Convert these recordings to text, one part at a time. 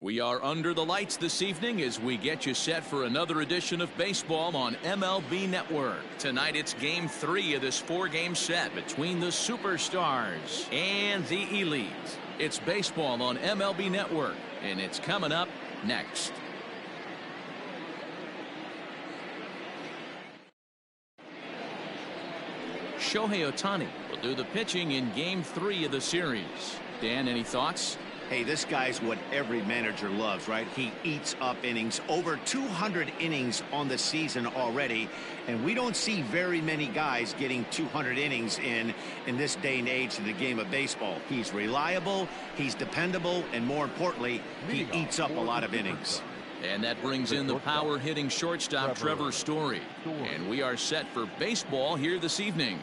We are under the lights this evening as we get you set for another edition of baseball on MLB Network. Tonight it's game 3 of this 4-game set between the superstars and the elite. It's baseball on MLB Network, and it's coming up next. Shohei Ohtani will do the pitching in game 3 of the series. Dan, any thoughts? Hey, this guy's what every manager loves, right? He eats up innings. Over 200 innings on the season already. And we don't see very many guys getting 200 innings in this day and age of the game of baseball. He's reliable, he's dependable, and more importantly, he eats up a lot of innings. And that brings in the power-hitting shortstop Trevor Story. And we are set for baseball here this evening.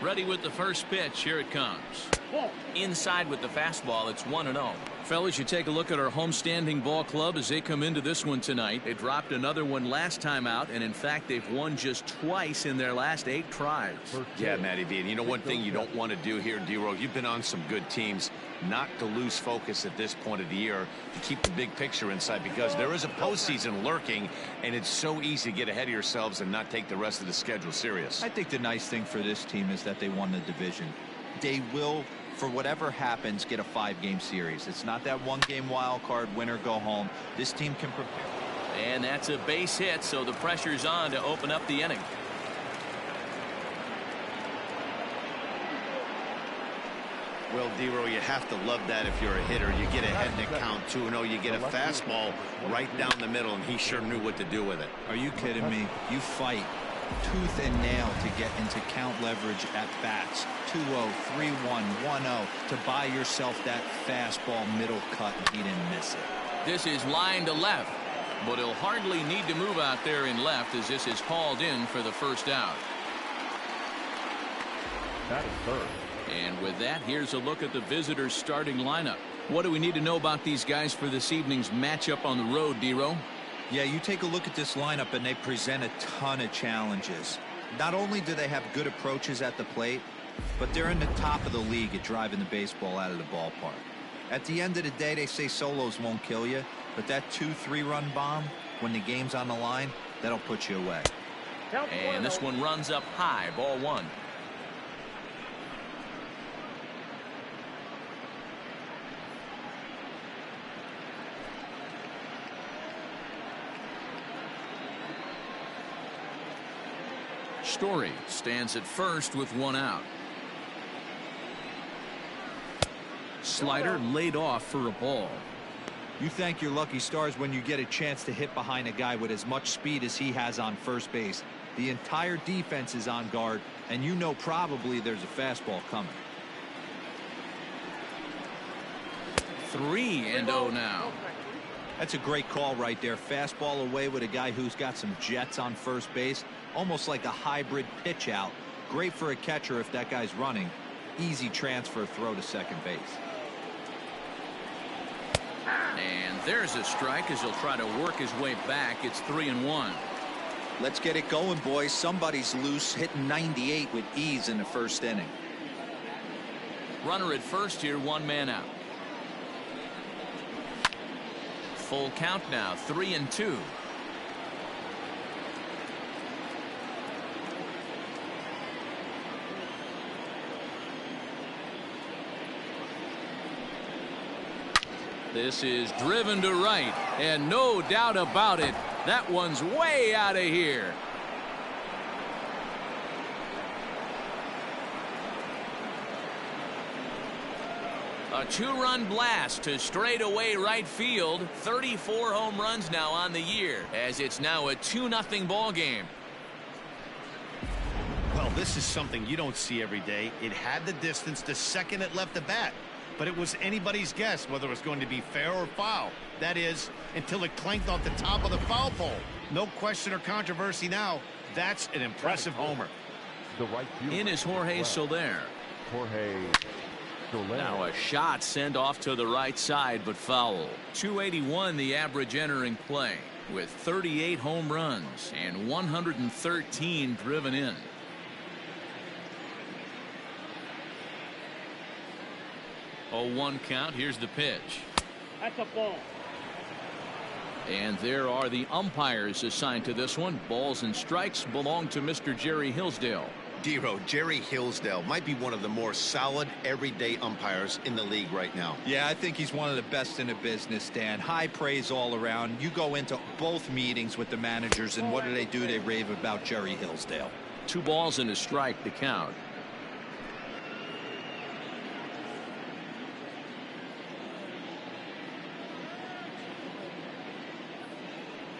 Ready with the first pitch. Here it comes. Inside with the fastball. It's 1-0. Fellas, you take a look at our homestanding ball club as they come into this one tonight. They dropped another one last time out, and in fact they've won just twice in their last 8 tries. Yeah, Matty B, and you know one thing you don't want to do here, D-Row, you've been on some good teams, not to lose focus at this point of the year, to keep the big picture inside, because there is a postseason lurking, and it's so easy to get ahead of yourselves and not take the rest of the schedule serious. I think the nice thing for this team is that they won the division. They will, for whatever happens, get a 5-game series. It's not that 1-game wild card, win or go home. This team can prepare. And that's a base hit, so the pressure's on to open up the inning. Well, D-Row, you have to love that if you're a hitter. You get ahead in the count 2-0. You get a fastball right down the middle, and he sure knew what to do with it. Are you kidding me? You fight tooth and nail to get into count leverage at bats. 2-0, 3-1, 1-0 to buy yourself that fastball middle cut, and he didn't miss it. This is line to left, but he'll hardly need to move out there in left as this is hauled in for the first out. That is third. And with that, here's a look at the visitors' starting lineup. What do we need to know about these guys for this evening's matchup on the road, D-Row? Yeah, you take a look at this lineup and they present a ton of challenges. Not only do they have good approaches at the plate, but they're in the top of the league at driving the baseball out of the ballpark. At the end of the day, they say solos won't kill you, but that 2-3 run bomb, when the game's on the line, that'll put you away. And this one runs up high, ball 1. Story stands at first with 1 out. Slider laid off for a ball. You thank your lucky stars when you get a chance to hit behind a guy with as much speed as he has on first base. The entire defense is on guard, and you know probably there's a fastball coming. 3-0 now. That's a great call right there. Fastball away with a guy who's got some jets on first base. Almost like a hybrid pitch out. Great for a catcher if that guy's running. Easy transfer throw to second base. And there's a strike as he'll try to work his way back. It's 3-1. Let's get it going, boys. Somebody's loose, hitting 98 with ease in the first inning. Runner at first here, 1 man out. Full count now, 3-2. This is driven to right, and no doubt about it, that one's way out of here. A 2-run blast to straightaway right field. 34 home runs now on the year, as it's now a 2-0 ball game. Well, this is something you don't see every day. It had the distance to second it left the bat, but it was anybody's guess whether it was going to be fair or foul. That is, until it clanked off the top of the foul pole. No question or controversy now. That's an impressive homer. The right fielder in is Jorge Soler. Jorge Now a shot sent off to the right side, but foul. 281 the average entering play, with 38 home runs and 113 driven in. Oh, 1 count. Here's the pitch. That's a ball. And there are the umpires assigned to this one. Balls and strikes belong to Mr. Jerry Hillsdale. Dero, Jerry Hillsdale might be one of the more solid everyday umpires in the league right now. Yeah, I think he's one of the best in the business, Dan. High praise all around. You go into both meetings with the managers, and what do? They rave about Jerry Hillsdale. 2 balls and a strike to count.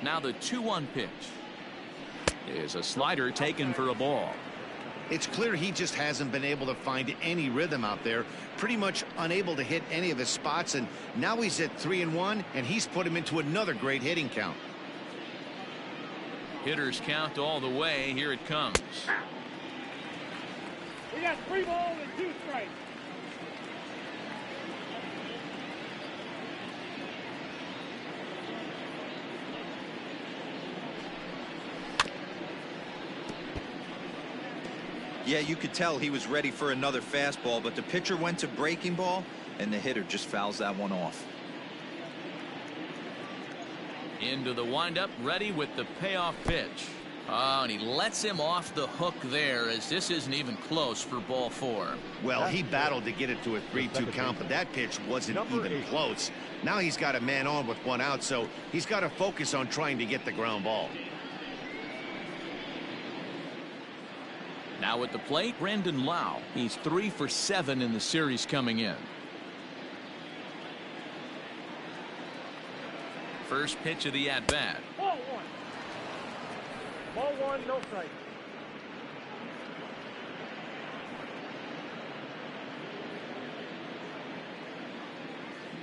Now the 2-1 pitch is a slider taken for a ball. It's clear he just hasn't been able to find any rhythm out there. Pretty much unable to hit any of his spots, and now he's at 3-1, and he's put him into another great hitting count. Hitters count all the way. Here it comes. We got 3 balls and 2 strikes. Yeah, you could tell he was ready for another fastball, but the pitcher went to breaking ball, and the hitter just fouls that one off. Into the windup, ready with the payoff pitch. Oh, and he lets him off the hook there, as this isn't even close for ball 4. Well, he battled to get it to a 3-2 count, but that pitch wasn't even close. Now he's got a man on with 1 out, so he's got to focus on trying to get the ground ball. Now at the plate, Brandon Lau. He's 3 for 7 in the series coming in. First pitch of the at-bat. Ball 1. Ball 1, no strike.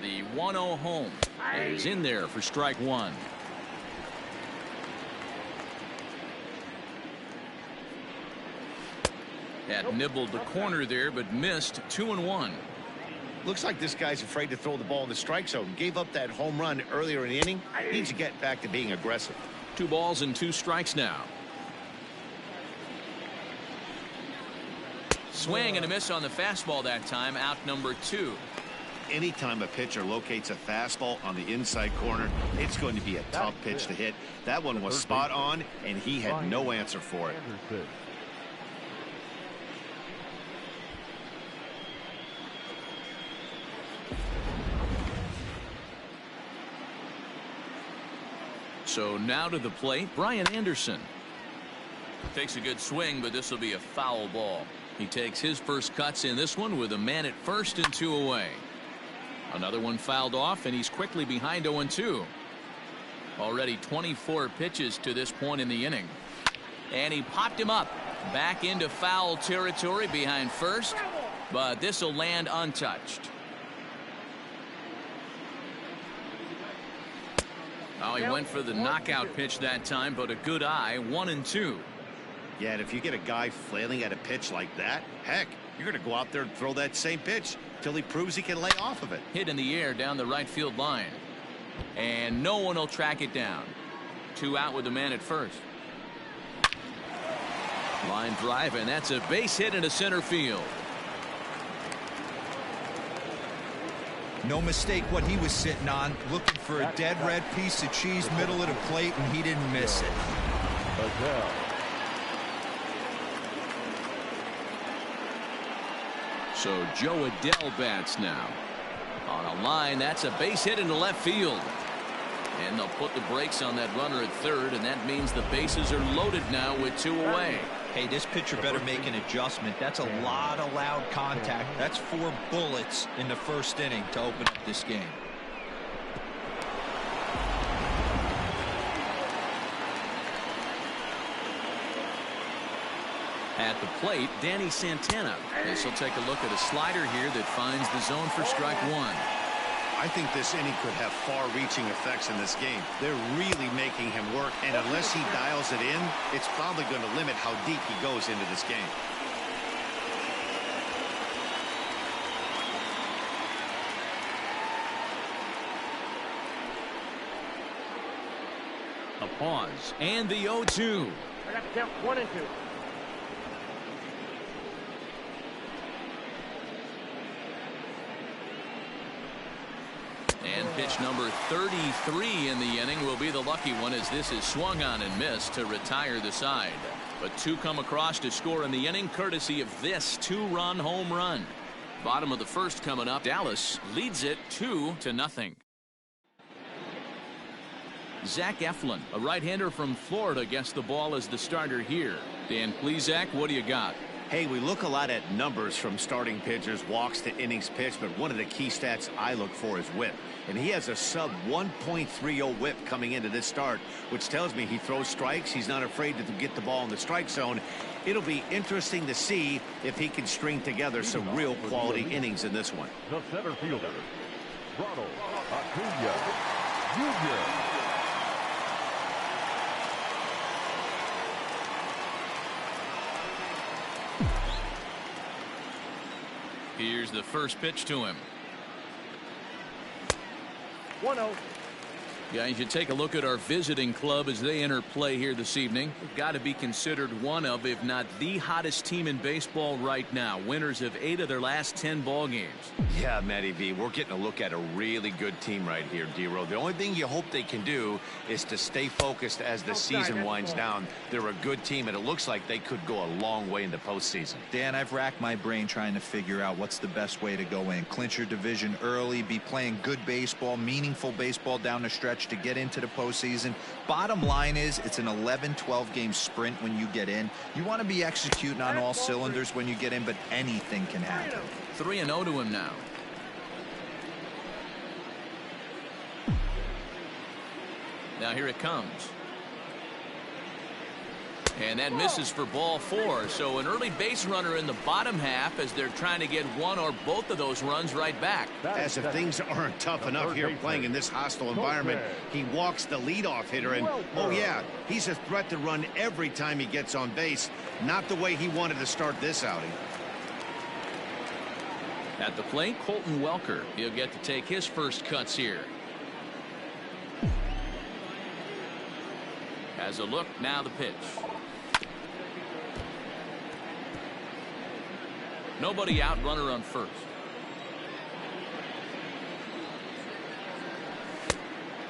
The 1-0 home is in there for strike 1. Had nibbled the corner there, but missed. 2-1. Looks like this guy's afraid to throw the ball in the strike zone. Gave up that home run earlier in the inning. Needs to get back to being aggressive. 2 balls and 2 strikes now. Swing and a miss on the fastball that time. Out number 2. Anytime a pitcher locates a fastball on the inside corner, it's going to be a tough pitch to hit. That one was spot on, and he had no answer for it. So now to the plate, Brian Anderson. Takes a good swing, but this will be a foul ball. He takes his first cuts in this one with a man at first and 2 away. Another one fouled off, and he's quickly behind 0-2. Already 24 pitches to this point in the inning. And he popped him up. Back into foul territory behind first, but this will land untouched. Oh, he went for the knockout pitch that time, but a good eye. 1-2. Yeah, and if you get a guy flailing at a pitch like that, heck, you're going to go out there and throw that same pitch till he proves he can lay off of it. Hit in the air down the right field line. And no one will track it down. 2 out with the man at first. Line drive, and that's a base hit into center field. No mistake what he was sitting on, looking for a dead red piece of cheese middle of the plate, and he didn't miss it. So Joe Adell bats now. On a line, that's a base hit into left field. And they'll put the brakes on that runner at third, and that means the bases are loaded now with 2 away. Hey, this pitcher better make an adjustment. That's a lot of loud contact. That's 4 bullets in the first inning to open up this game. At the plate, Danny Santana. This will take a look at a slider here that finds the zone for strike 1. I think this inning could have far-reaching effects in this game. They're really making him work, and unless he dials it in, it's probably going to limit how deep he goes into this game. pause. And the 0-2. I got to count 1 and 2. And pitch number 33 in the inning will be the lucky one, as this is swung on and missed to retire the side. But 2 come across to score in the inning, courtesy of this 2-run home run. Bottom of the first coming up. Dallas leads it 2-0. Zach Eflin, a right-hander from Florida, gets the ball as the starter here. Dan Plesac, what do you got? Hey, we look a lot at numbers from starting pitchers, walks to innings pitched, but one of the key stats I look for is whip. And he has a sub 1.30 whip coming into this start, which tells me he throws strikes. He's not afraid to get the ball in the strike zone. It'll be interesting to see if he can string together some real quality innings in this one. The center fielder, Ronald Acuna Jr. Here's the first pitch to him. 1-0. Guys, you take a look at our visiting club as they enter play here this evening. They've got to be considered one of, if not the hottest team in baseball right now. Winners of 8 of their last 10 ball games. Yeah, Matty V, we're getting a look at a really good team right here, D-Row. The only thing you hope they can do is to stay focused as the season winds down. They're a good team, and it looks like they could go a long way in the postseason. Dan, I've racked my brain trying to figure out what's the best way to go in. Clinch your division early, be playing good baseball, meaningful baseball down the stretch to get into the postseason. Bottom line is, it's an 11-12 game sprint when you get in. You want to be executing on all cylinders when you get in, but anything can happen. 3-0 to him now. Now here it comes. And that misses for ball 4. So an early base runner in the bottom half as they're trying to get one or both of those runs right back. As if things aren't tough enough here playing in this hostile environment, he walks the leadoff hitter, and oh yeah, he's a threat to run every time he gets on base. Not the way he wanted to start this outing. At the plate, Colton Welker. He'll get to take his first cuts here. Has a look, now the pitch. Nobody out, runner on first.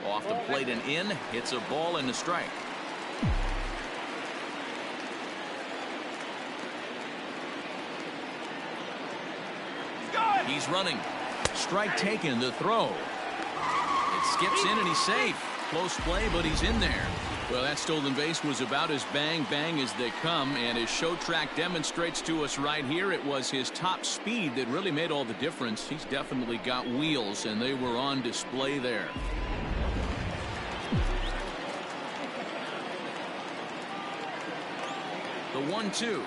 Off the plate and in, hits a ball and a strike. He's running. Strike taken, the throw. It skips in and he's safe. Close play, but he's in there. Well, that stolen base was about as bang-bang as they come, and as Show Track demonstrates to us right here, it was his top speed that really made all the difference. He's definitely got wheels, and they were on display there. The 1-2.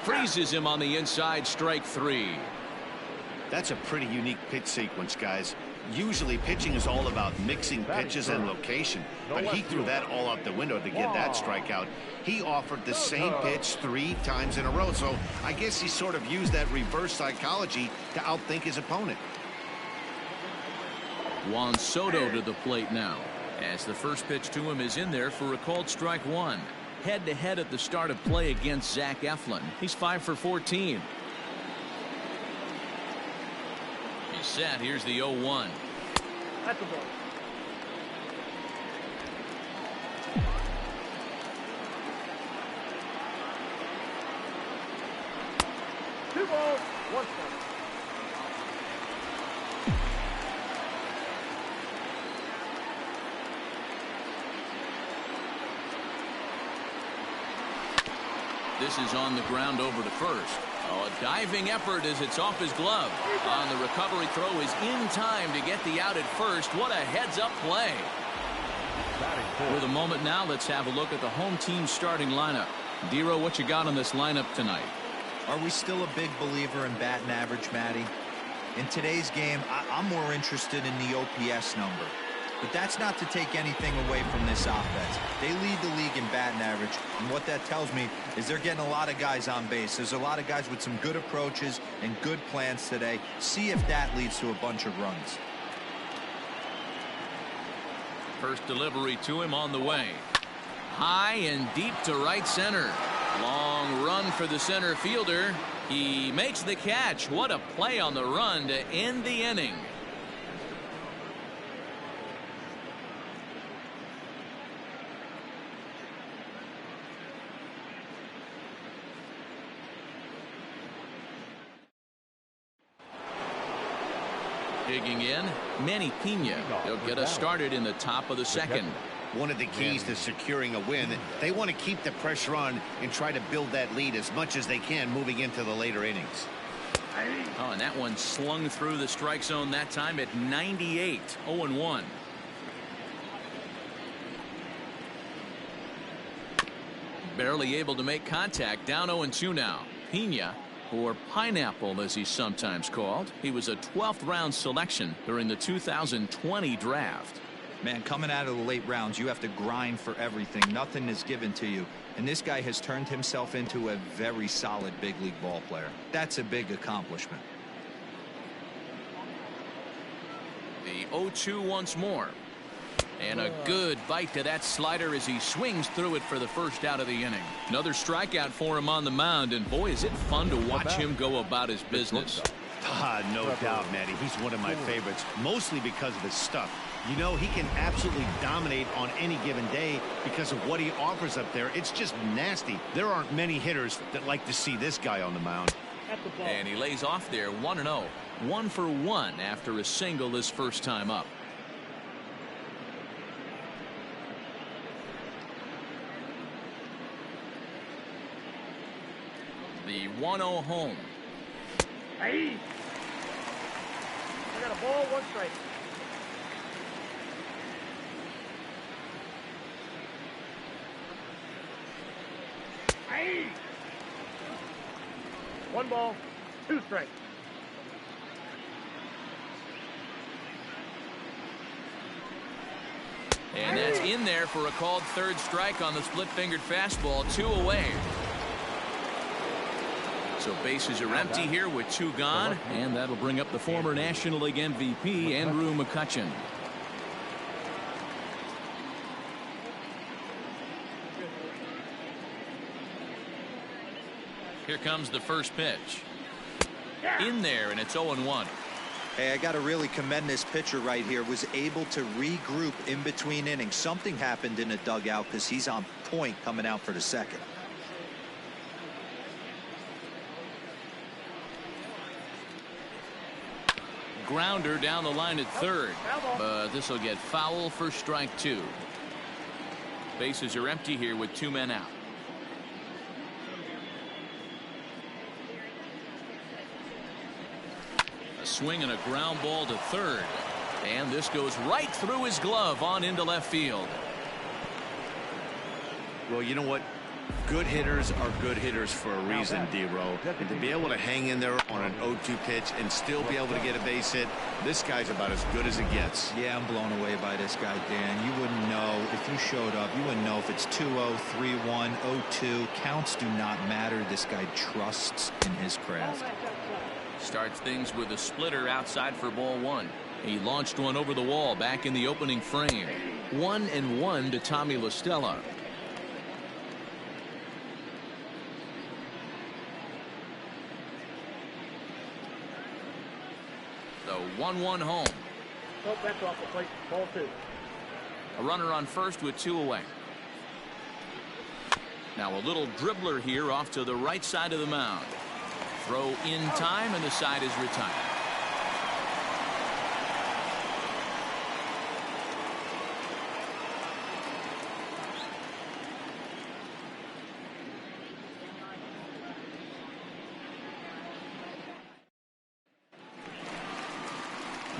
Freezes him on the inside, strike 3. That's a pretty unique pitch sequence, guys. Usually pitching is all about mixing pitches and location, but he threw that all out the window to get that strikeout. He offered the same pitch 3 times in a row, so I guess he sort of used that reverse psychology to outthink his opponent. Juan Soto to the plate now, as the first pitch to him is in there for a called strike 1. Head-to-head at the start of play against Zach Eflin. He's 5 for 14. Set. Here's the 0-1. That's a ball. Two balls, 1 strike. This is on the ground over to first. Oh, a diving effort as it's off his glove. On the recovery throw is in time to get the out at first. What a heads-up play. With a moment now, let's have a look at the home team starting lineup. D-Row, what you got on this lineup tonight? Are we still a big believer in batting average, Matty? In today's game, I'm more interested in the OPS number. But that's not to take anything away from this offense. They lead the league in batting average, and what that tells me is they're getting a lot of guys on base. There's a lot of guys with some good approaches and good plans today. See if that leads to a bunch of runs. First delivery to him on the way. High and deep to right center. Long run for the center fielder. He makes the catch. What a play on the run to end the inning. Digging in, Manny Pena. He'll get us started in the top of the second. One of the keys to securing a win, they want to keep the pressure on and try to build that lead as much as they can moving into the later innings. Oh, and that one slung through the strike zone that time at 98. 0-1. Barely able to make contact. Down 0-2 now. Pena, or Pineapple as he's sometimes called. He was a 12th round selection during the 2020 draft. Man, coming out of the late rounds, you have to grind for everything. Nothing is given to you. And this guy has turned himself into a very solid big league ball player. That's a big accomplishment. The 0-2 once more. And a good bite to that slider as he swings through it for the first out of the inning. Another strikeout for him on the mound, and boy, is it fun to watch him go about his business. No doubt, Matty. He's one of my favorites, mostly because of his stuff. You know, he can absolutely dominate on any given day because of what he offers up there. It's just nasty. There aren't many hitters that like to see this guy on the mound. And he lays off there 1-0. 1 for 1 after a single his first time up. The 1-0 home. Hey! I got a ball, 1 strike. Hey! 1 ball, 2 strikes. And that's in there for a called third strike on the split-fingered fastball. 2 away. So bases are empty here with 2 gone, and that'll bring up the former National League MVP, Andrew McCutchen. Here comes the first pitch. In there, and it's 0-1. Hey, I got to really commend this pitcher right here. Was able to regroup in between innings. Something happened in the dugout because he's on point coming out for the second. Grounder down the line at third, but this will get foul for strike 2. Bases are empty here with 2 men out. A swing and a ground ball to third, and this goes right through his glove on into left field. Well, you know what? Good hitters are good hitters for a reason, D-Row. And to be able to hang in there on an 0-2 pitch and still be able to get a base hit, this guy's about as good as it gets. Yeah, I'm blown away by this guy, Dan. You wouldn't know if you showed up. You wouldn't know if it's 2-0, 3-1, 0-2. Counts do not matter. This guy trusts in his craft. Starts things with a splitter outside for ball 1. He launched one over the wall back in the opening frame. 1-1 to Tommy La Stella. So 1-1 home. Nope, that's off the plate. Ball 2. A runner on first with 2 away. Now a little dribbler here off to the right side of the mound. Throw in time, and the side is retired.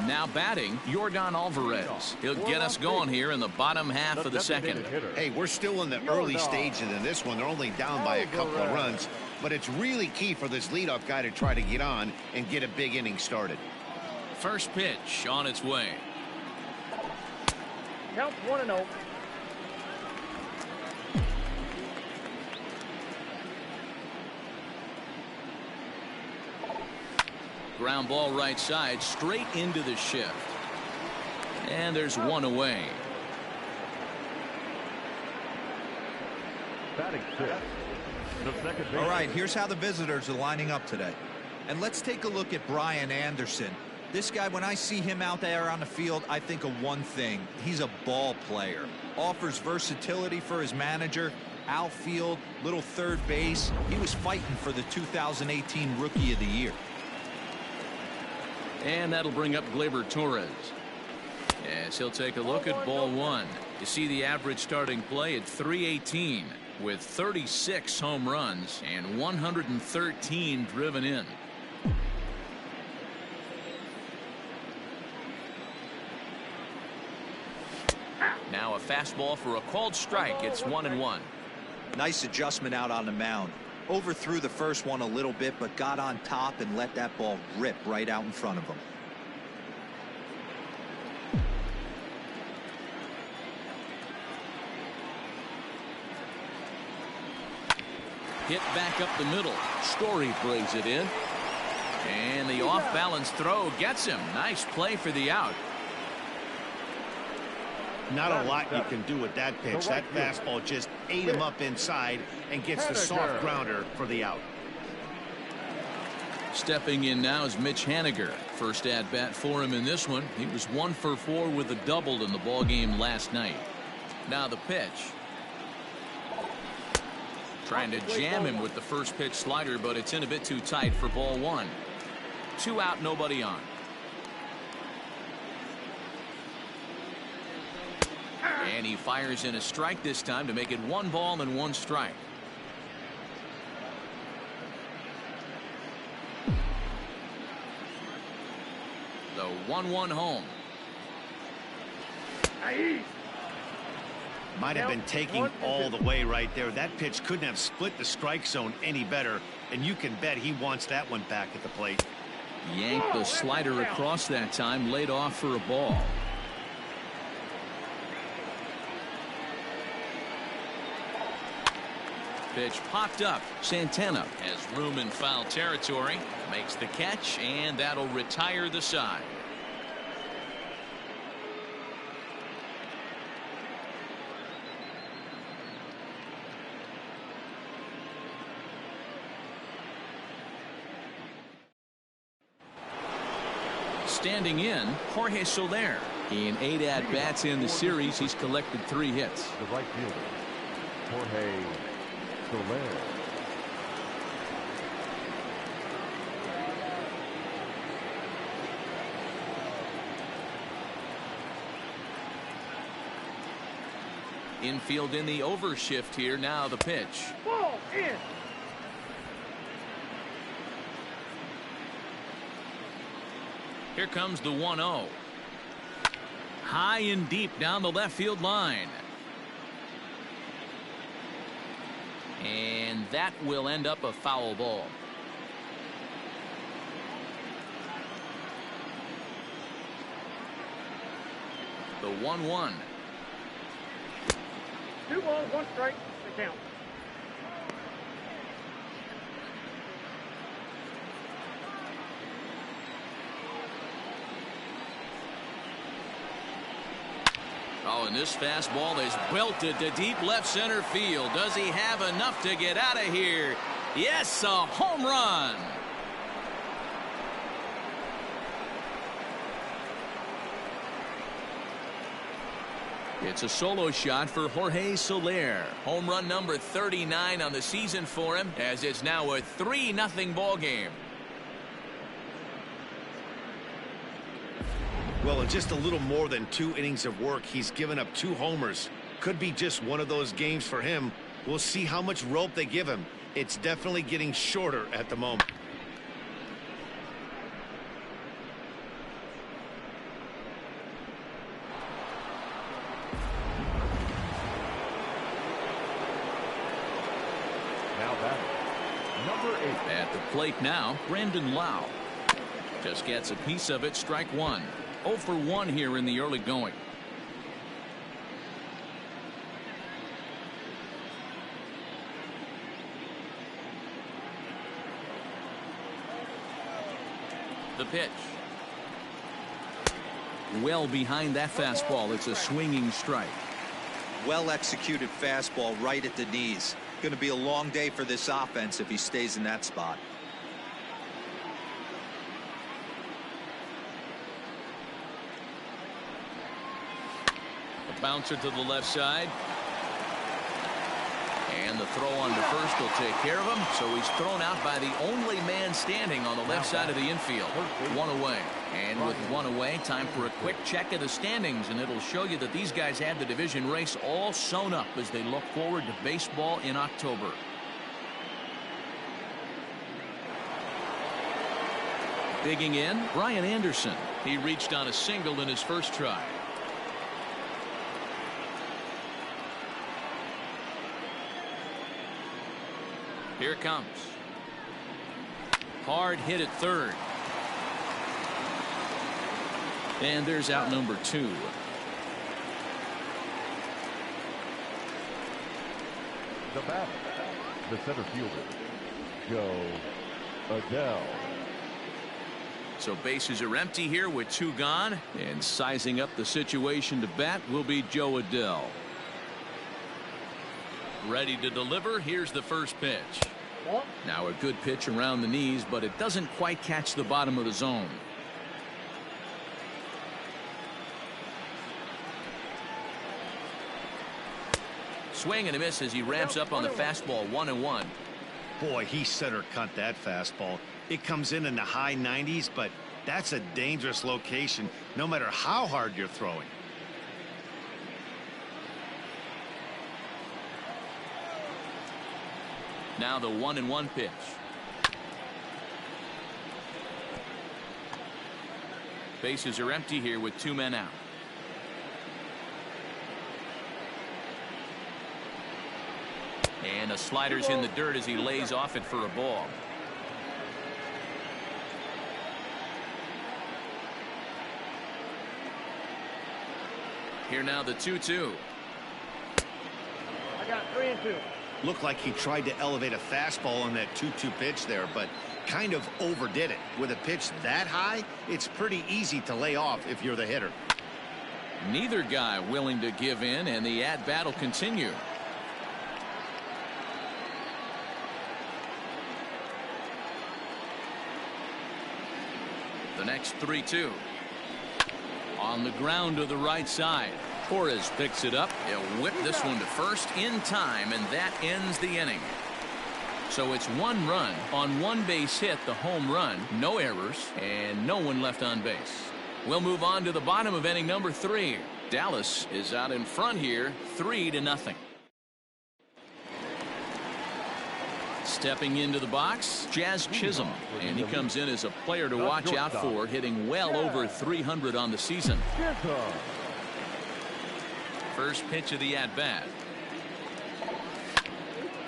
Now batting, Yordan Alvarez. He'll get us going here in the bottom half of the second. Hey, we're still in the early stages in this one. They're only down by a couple of runs, but it's really key for this leadoff guy to try to get on and get a big inning started. First pitch on its way. Count 1-0. Ground ball right side, straight into the shift. And there's 1 away. Batting fifth, the second baseman. All right, here's how the visitors are lining up today. And let's take a look at Brian Anderson. This guy, when I see him out there on the field, I think of one thing. He's a ball player. Offers versatility for his manager. Outfield, little third base. He was fighting for the 2018 Rookie of the Year. And that'll bring up Gleyber Torres. Yes, he'll take a look at ball one. You see the average starting play at .318 with 36 home runs and 113 driven in. Now a fastball for a called strike. It's 1-1. Nice adjustment out on the mound. Overthrew the first one a little bit, but got on top and let that ball rip right out in front of him. Hit back up the middle. Story brings it in. And the off-balance throw gets him. Nice play for the out. Not a lot you can do with that pitch. That fastball just ate him up inside and gets the soft grounder for the out. Stepping in now is Mitch Haniger. First at bat for him in this one. He was 1 for 4 with a double in the ball game last night. Now the pitch. Trying to jam him with the first pitch slider, but it's in a bit too tight for ball one. 2 out, nobody on. And he fires in a strike this time to make it 1 ball and 1 strike. The 1-1 home. Might have been taking all the way right there. That pitch couldn't have split the strike zone any better, and you can bet he wants that one back at the plate. Yanked the slider across that time, laid off for a ball. Pitch popped up. Santana has room in foul territory, makes the catch, and that'll retire the side. Standing in, Jorge Soler. In 8 at-bats in the series, he's collected 3 hits. The right fielder, Jorge Soler. Infield in the overshift here. Now the pitch. Ball in. Here comes the 1-0. High and deep down the left field line. And that will end up a foul ball. The 1-1. 2 balls, 1 strike. The count. Oh, and this fastball is belted to deep left center field. Does he have enough to get out of here? Yes, a home run. It's a solo shot for Jorge Soler. Home run number 39 on the season for him, as it's now a 3-0 ball game. Well, in just a little more than 2 innings of work, he's given up 2 homers. Could be just one of those games for him. We'll see how much rope they give him. It's definitely getting shorter at the moment. Now batting, number 8. At the plate now, Brandon Lau. Just gets a piece of it, strike 1. 0 for 1 here in the early going. The pitch. Well behind that fastball. It's a swinging strike. Well executed fastball right at the knees. Going to be a long day for this offense if he stays in that spot. A bouncer to the left side. And the throw on to first will take care of him. So he's thrown out by the only man standing on the left side of the infield. One away. And with one away, time for a quick check of the standings. And it'll show you that these guys had the division race all sewn up as they look forward to baseball in October. Digging in, Brian Anderson. He reached on a single in his first try. Here it comes. Hard hit at third. And there's out number 2. The batter, the center fielder, Joe Adele. So bases are empty here with 2 gone. And sizing up the situation to bat will be Joe Adele. Ready to deliver. Here's the first pitch. Now a good pitch around the knees, but it doesn't quite catch the bottom of the zone. Swing and a miss as he ramps up on the fastball. 1-1. Boy, he center cut that fastball. It comes in the high 90s, but that's a dangerous location no matter how hard you're throwing. Now the 1-1 pitch. Bases are empty here with 2 men out. And a slider's in the dirt as he lays off it for a ball. Here now the 2-2. I got 3-2. Looked like he tried to elevate a fastball on that 2-2 pitch there, but kind of overdid it. With a pitch that high, it's pretty easy to lay off if you're the hitter. Neither guy willing to give in, and the at-bat will continue. The next 3-2. On the ground to the right side. Torres picks it up. He'll whip this one to first in time, and that ends the inning. So it's 1 run on 1 base hit, the home run, no errors, and no one left on base. We'll move on to the bottom of inning number 3. Dallas is out in front here, 3-0. Stepping into the box, Jazz Chisholm, and he comes in as a player to watch out for, hitting well over 300 on the season. First pitch of the at-bat.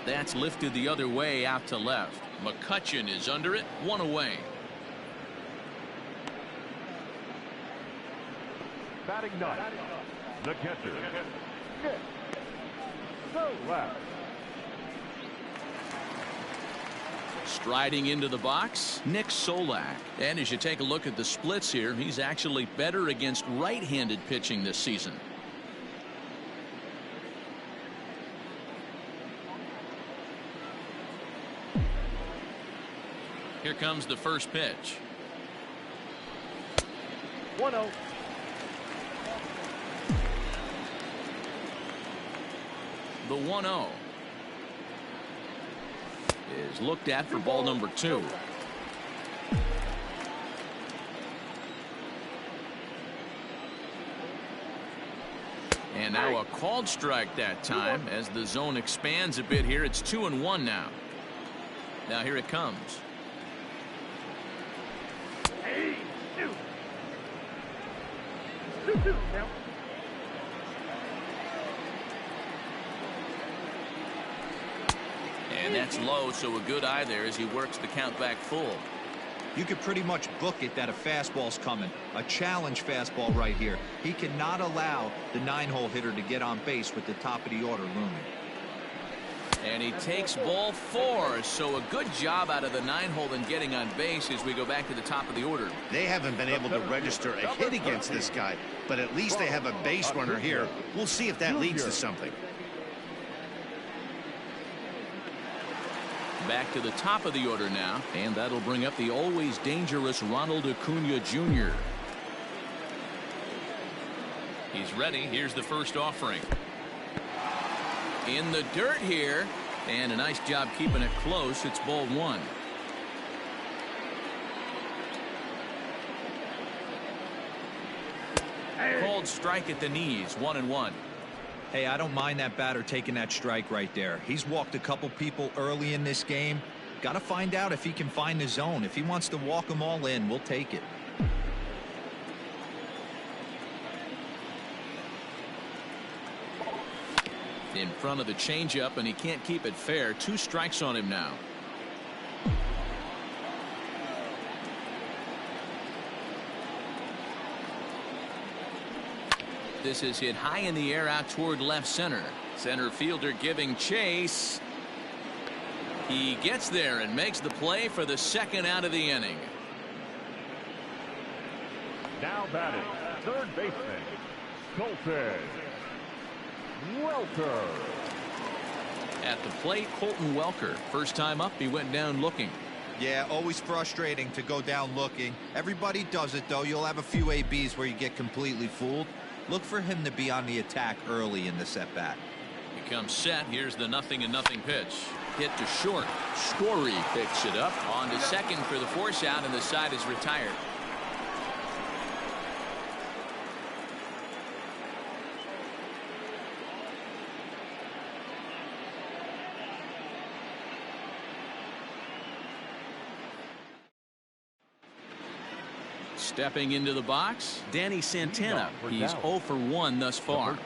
That's lifted the other way out to left. McCutchen is under it, 1 away. Batting ninth, the catcher, Nick Solak. Striding into the box, Nick Solak. And as you take a look at the splits here, he's actually better against right-handed pitching this season. Here comes the first pitch. 1-0. The 1-0 is looked at for ball number 2. And now a called strike that time as the zone expands a bit here. It's 2-1 now. Now here it comes. Hey, 2-2 now. And that's low, so a good eye there as he works the count back full. You could pretty much book it that a fastball's coming. A challenge fastball right here. He cannot allow the 9-hole hitter to get on base with the top of the order looming. And he takes ball 4, so a good job out of the 9-hole in getting on base as we go back to the top of the order. They haven't been able to register a hit against this guy, but at least they have a base runner here. We'll see if that leads to something. Back to the top of the order now, and that'll bring up the always dangerous Ronald Acuna Jr. He's ready. Here's the first offering. In the dirt here, and a nice job keeping it close. It's ball one. Called strike at the knees. 1-1. Hey, I don't mind that batter taking that strike right there. He's walked a couple people early in this game. Got to find out if he can find the zone. If he wants to walk them all in, we'll take it. In front of the changeup, and he can't keep it fair. 2 strikes on him now. This is hit high in the air out toward left center. Center fielder giving chase. He gets there and makes the play for the second out of the inning. Now batting, third baseman, Colton Welker. At the plate, Colton Welker. First time up, he went down looking. Yeah, always frustrating to go down looking. Everybody does it, though. You'll have a few ABs where you get completely fooled. Look for him to be on the attack early in the at-bat. He comes set. Here's the 0-0 pitch. Hit to short. Story picks it up. On to second for the force out, and the side is retired. Stepping into the box, Danny Santana. He's 0 for 1 thus far.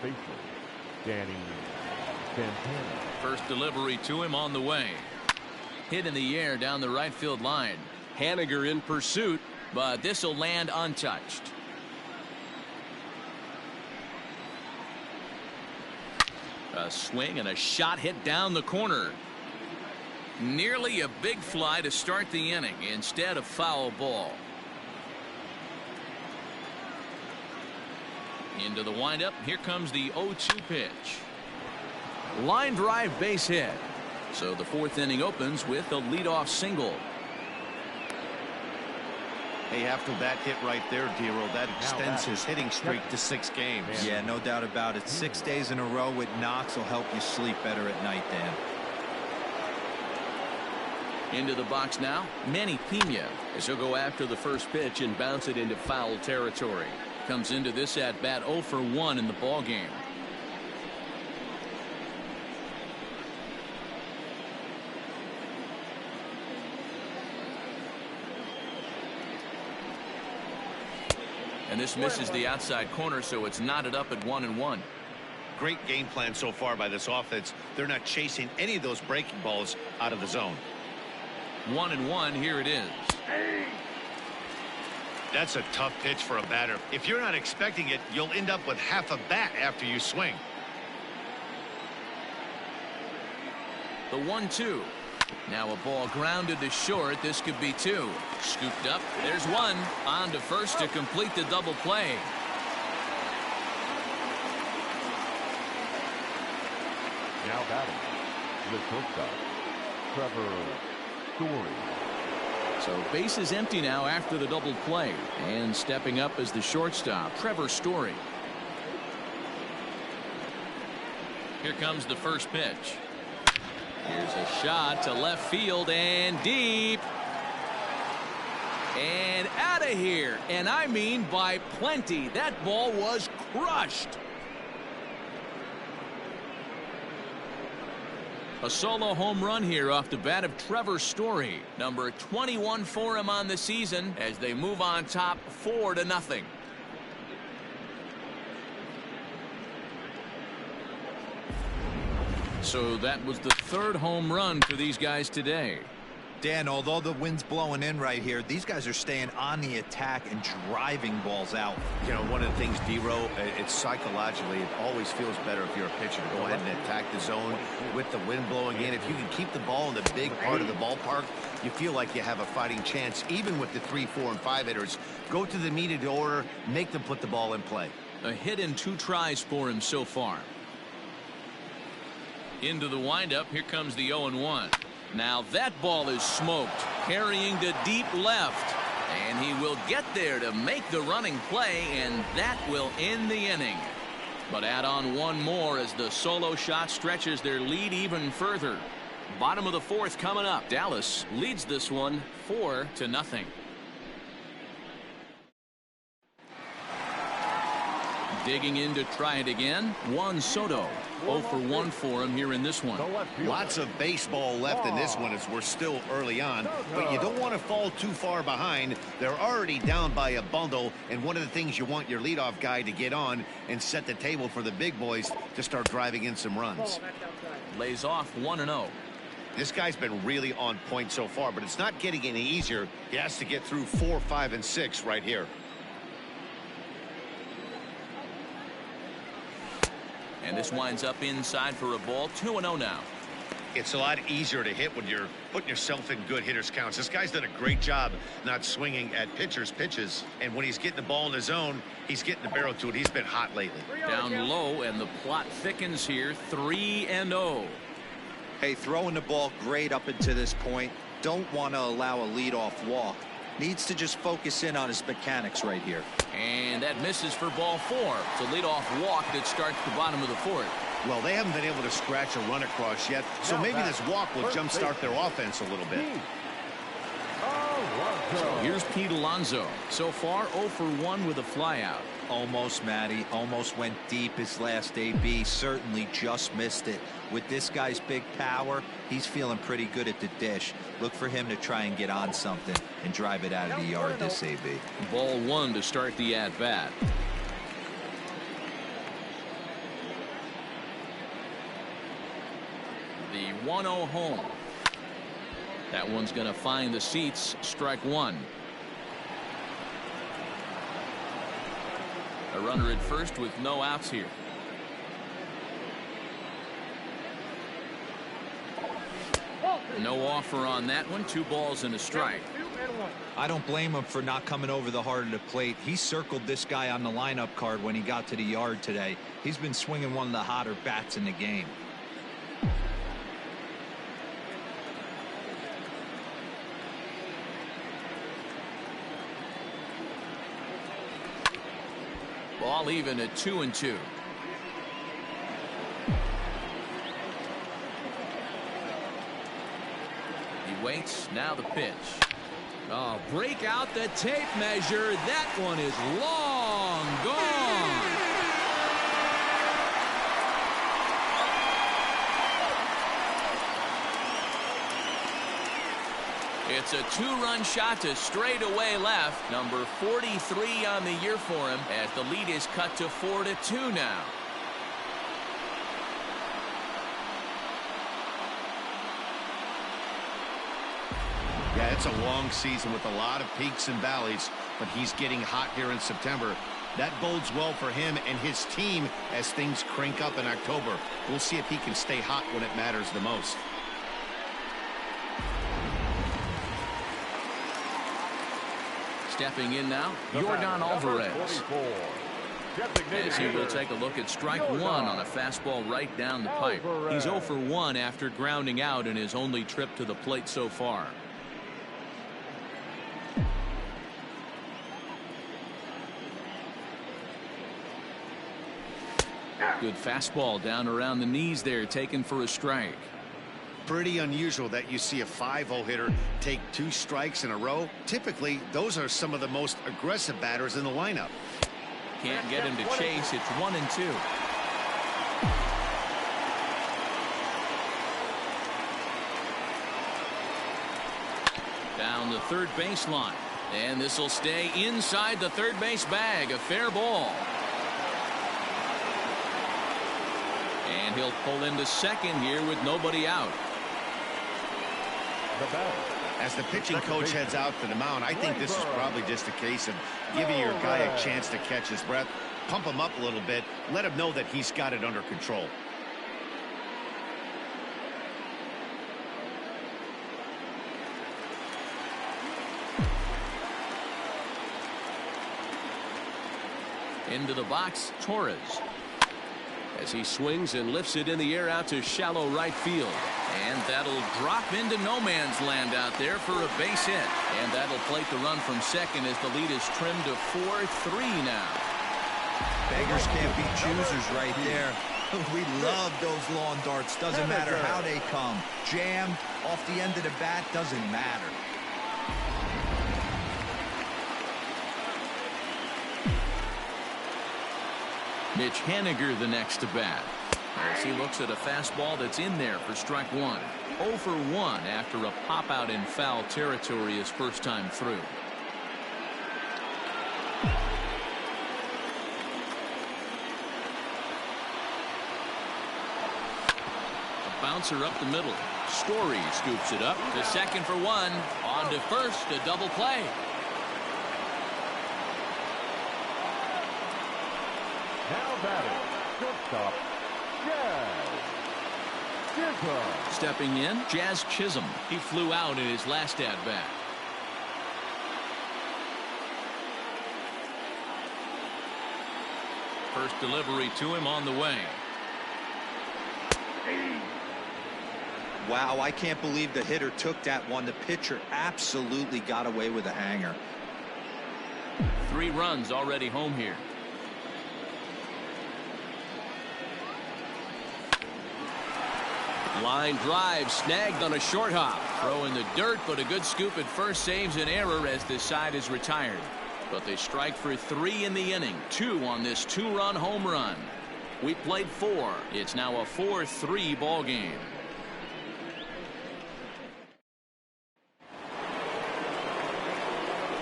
Danny Santana. First delivery to him on the way. Hit in the air down the right field line. Haniger in pursuit, but this will land untouched. A swing and a shot hit down the corner. Nearly a big fly to start the inning. Instead, a foul ball. Into the windup. Here comes the 0-2 pitch. Line drive base hit. So the fourth inning opens with a leadoff single. Hey, after that hit right there, Dero, that extends his hitting streak to 6 games. Yeah, no doubt about it. 6 days in a row with knocks will help you sleep better at night, Dan. Into the box now, Manny Pena, as he'll go after the first pitch and bounce it into foul territory. Comes into this at bat 0 for 1 in the ball game. And this misses the outside corner, so it's knotted up at 1-1. Great game plan so far by this offense. They're not chasing any of those breaking balls out of the zone. 1-1. Here it is. That's a tough pitch for a batter. If you're not expecting it, you'll end up with half a bat after you swing. The 1-2. Now a ball grounded to short. This could be 2. Scooped up. There's 1. On to first to complete the double play. Now batting, the shortstop, Trevor Story. So base is empty now after the double play, and stepping up as the shortstop, Trevor Story. Here comes the first pitch. Here's a shot to left field and deep. And out of here. And I mean by plenty. That ball was crushed. A solo home run here off the bat of Trevor Story. Number 21 for him on the season as they move on top 4-0. So that was the 3rd home run for these guys today. Dan, although the wind's blowing in right here, these guys are staying on the attack and driving balls out. You know, one of the things, Dero, it's psychologically, it always feels better if you're a pitcher to go ahead and attack the zone with the wind blowing in. If you can keep the ball in the big part of the ballpark, you feel like you have a fighting chance, even with the 3, 4, and 5 hitters. Go to the meat of the order, make them put the ball in play. A hit in 2 tries for him so far. Into the windup. Here comes the 0-1. Now that ball is smoked, carrying to deep left. And he will get there to make the running play, and that will end the inning. But add on one more as the solo shot stretches their lead even further. Bottom of the fourth coming up. Dallas leads this one 4-0. Digging in to try it again, Juan Soto. 0 for 1 for him here in this one. Lots of baseball left in this one as we're still early on, but you don't want to fall too far behind. They're already down by a bundle, and one of the things you want your leadoff guy to get on and set the table for the big boys to start driving in some runs. Lays off 1-0. This guy's been really on point so far, but it's not getting any easier. He has to get through 4, 5, and 6 right here. And this winds up inside for a ball. 2-0 now. It's a lot easier to hit when you're putting yourself in good hitters counts. This guy's done a great job not swinging at pitchers' pitches. And when he's getting the ball in his zone, he's getting the barrel to it. He's been hot lately. Down low, and the plot thickens here. 3-0. Hey, throwing the ball great up until this point. Don't want to allow a leadoff walk. Needs to just focus in on his mechanics right here. And that misses for ball 4. It's a leadoff walk that starts the bottom of the fourth. Well, they haven't been able to scratch a run across yet, so maybe this walk will jumpstart their offense a little bit. So here's Pete Alonso. So far, 0 for 1 with a flyout. Almost, Matty. Almost went deep his last AB. Certainly just missed it. With this guy's big power, he's feeling pretty good at the dish. Look for him to try and get on something and drive it out of the yard this AB. Ball 1 to start the at-bat. The 1-0 home. That one's going to find the seats. Strike 1. A runner at first with no outs here. No offer on that one. 2 balls and a strike. I don't blame him for not coming over the heart of the plate. He circled this guy on the lineup card when he got to the yard today. He's been swinging one of the hotter bats in the game. Ball even at 2-2. He waits. Now the pitch. Oh, break out the tape measure. That one is long gone. It's a 2-run shot to straightaway left. Number 43 on the year for him as the lead is cut to 4-2 now. Yeah, it's a long season with a lot of peaks and valleys, but he's getting hot here in September. That bodes well for him and his team as things crank up in October. We'll see if he can stay hot when it matters the most. Stepping in now, Yordan Alvarez. As he will take a look at strike 1 on a fastball right down the pipe. He's 0 for 1 after grounding out in his only trip to the plate so far. Good fastball down around the knees there, taken for a strike. Pretty unusual that you see a 5-0 hitter take 2 strikes in a row. Typically, those are some of the most aggressive batters in the lineup. Can't get him to chase. It's 1-2. Down the third baseline. And this will stay inside the third base bag. A fair ball. And he'll pull into second here with nobody out. As the pitching coach heads out to the mound, I think this is probably just a case of giving your guy a chance to catch his breath, pump him up a little bit, let him know that he's got it under control. Into the box, Torres. As he swings and lifts it in the air out to shallow right field. And that'll drop into no man's land out there for a base hit. And that'll plate the run from second as the lead is trimmed to 4-3 now. Beggars can't be choosers right there. We love those long darts. Doesn't matter how they come. Jammed off the end of the bat, doesn't matter. Mitch Haniger the next to bat. As he looks at a fastball that's in there for strike one. 0 for 1 after a pop out in foul territory his first time through. A bouncer up the middle. Story scoops it up to second for 1. On to first, a double play. Now batting, shortstop, Chisholm. Stepping in, Jazz Chisholm. He flew out in his last at-bat. First delivery to him on the way. Wow, I can't believe the hitter took that one. The pitcher absolutely got away with a hanger. 3 runs already home here. Line drive snagged on a short hop. Throw in the dirt, but a good scoop at first saves an error as this side is retired. But they strike for 3 in the inning. 2 on this 2-run home run. We played 4. It's now a 4-3 ball game.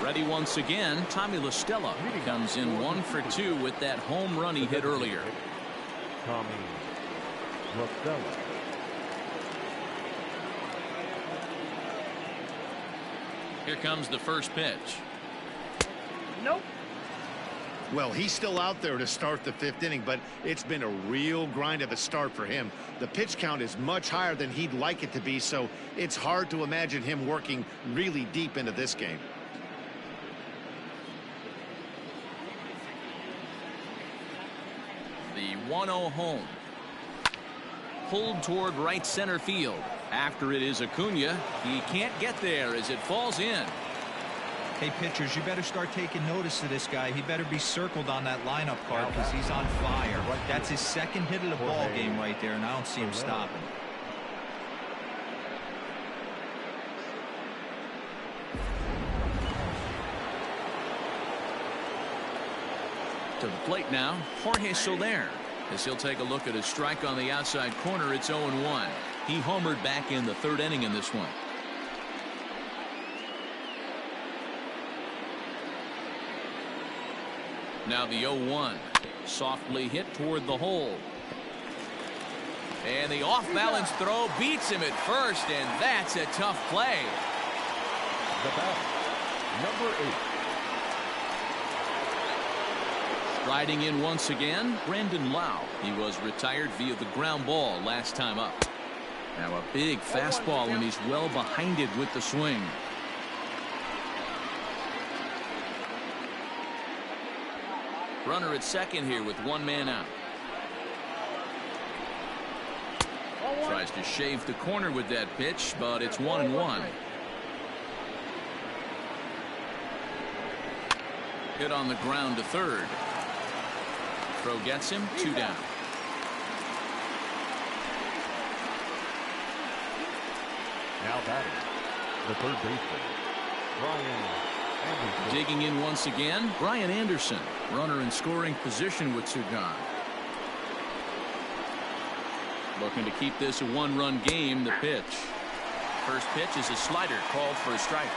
Ready once again. Tommy La Stella comes in 1 for 2 with that home run he hit earlier. Tommy La Stella. Here comes the first pitch. Nope. Well, he's still out there to start the 5th inning, but it's been a real grind of a start for him. The pitch count is much higher than he'd like it to be, so it's hard to imagine him working really deep into this game. The 1-0 home. Pulled toward right center field. After it is Acuna. He can't get there as it falls in. Hey, pitchers, you better start taking notice of this guy. He better be circled on that lineup card because he's on fire. That's his 2nd hit of the ball game right there, and I don't see him stopping. To the plate now, Jorge Soler. As he'll take a look at a strike on the outside corner, it's 0-1. He homered back in the 3rd inning in this one. Now the 0-1. Softly hit toward the hole. And the off-balance throw beats him at first, and that's a tough play. The batter, number 8. Riding in once again, Brandon Lau. He was retired via the ground ball last time up. Now a big fastball, and he's well behind it with the swing. Runner at second here with 1 man out. Tries to shave the corner with that pitch, but it's 1-1. Hit on the ground to third. Throw gets him, 2 down. Now batting, the 3rd baseman, Brian Anderson. Digging in once again, Brian Anderson. Runner in scoring position with 2 gone. Looking to keep this a 1-run game. The pitch. First pitch is a slider called for a strike.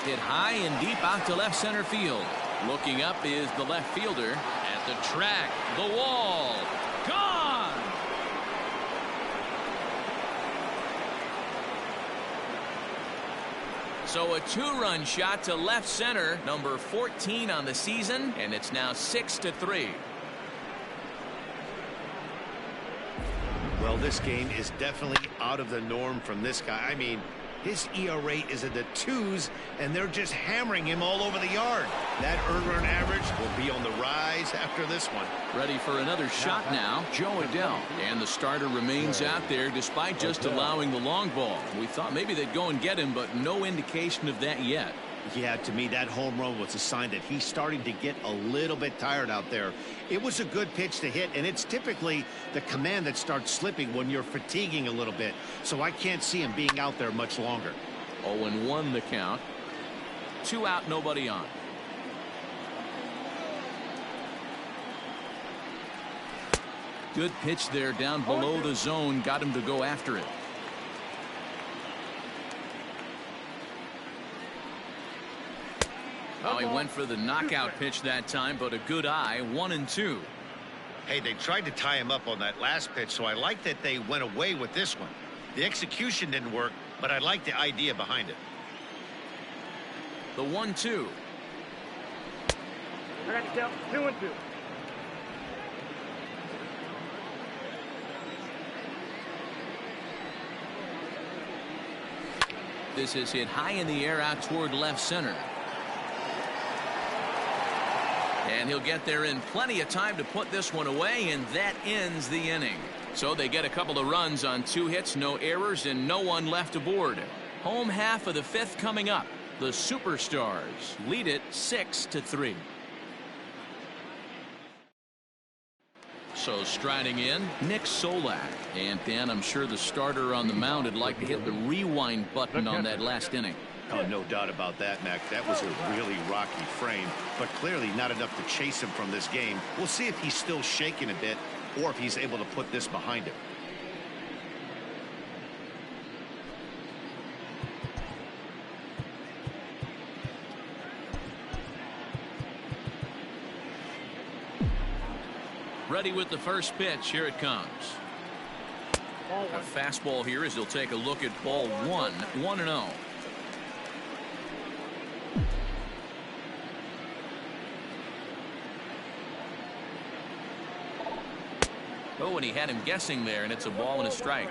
Hit high and deep out to left center field. Looking up is the left fielder. At the track, the wall. Gone! So a 2-run shot to left center, number 14 on the season, and it's now 6-3. Well, this game is definitely out of the norm from this guy. I mean, His ERA is in the 2s, and they're just hammering him all over the yard. That earned run average will be on the rise after this one. Ready for another shot now, Joe Adele. And the starter remains out there despite just allowing the long ball. We thought maybe they'd go and get him, but no indication of that yet. Yeah, to me, that home run was a sign that he's starting to get a little bit tired out there. It was a good pitch to hit, and it's typically the command that starts slipping when you're fatiguing a little bit. So I can't see him being out there much longer. 0-1 the count. 2 out, nobody on. Good pitch there down below the zone. Got him to go after it. Oh, he went for the knockout pitch that time, but a good eye. 1-2. Hey, they tried to tie him up on that last pitch, so I like that they went away with this one. The execution didn't work, but I like the idea behind it. The 1-2. I got you down 2-2. This is hit high in the air out toward left center. And he'll get there in plenty of time to put this one away, and that ends the inning. So they get a couple of runs on 2 hits, no errors, and no one left aboard. Home half of the 5th coming up. The Superstars lead it 6-3. So striding in, Nick Solak. And Dan, I'm sure the starter on the mound would like to hit the rewind button on that last inning. Oh, no doubt about that, Mac. That was a really rocky frame, but clearly not enough to chase him from this game. We'll see if he's still shaking a bit or if he's able to put this behind him. Ready with the first pitch. Here it comes. A fastball here as he'll take a look at ball 1. 1-0. Oh, and he had him guessing there, and it's a ball and a strike.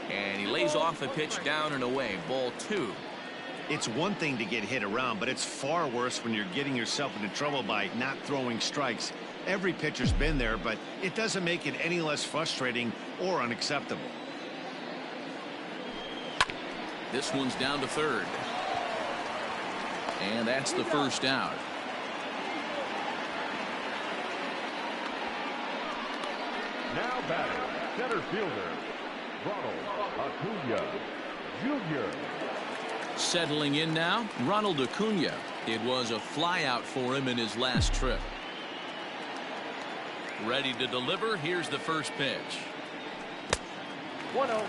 And he lays off a pitch down and away. Ball 2. It's one thing to get hit around, but it's far worse when you're getting yourself into trouble by not throwing strikes. Every pitcher's been there, but it doesn't make it any less frustrating or unacceptable. This one's down to third. And that's the first out. Now batting, center fielder, Ronald Acuna Jr. Settling in now, Ronald Acuna. It was a flyout for him in his last trip. Ready to deliver. Here's the first pitch. 1-0.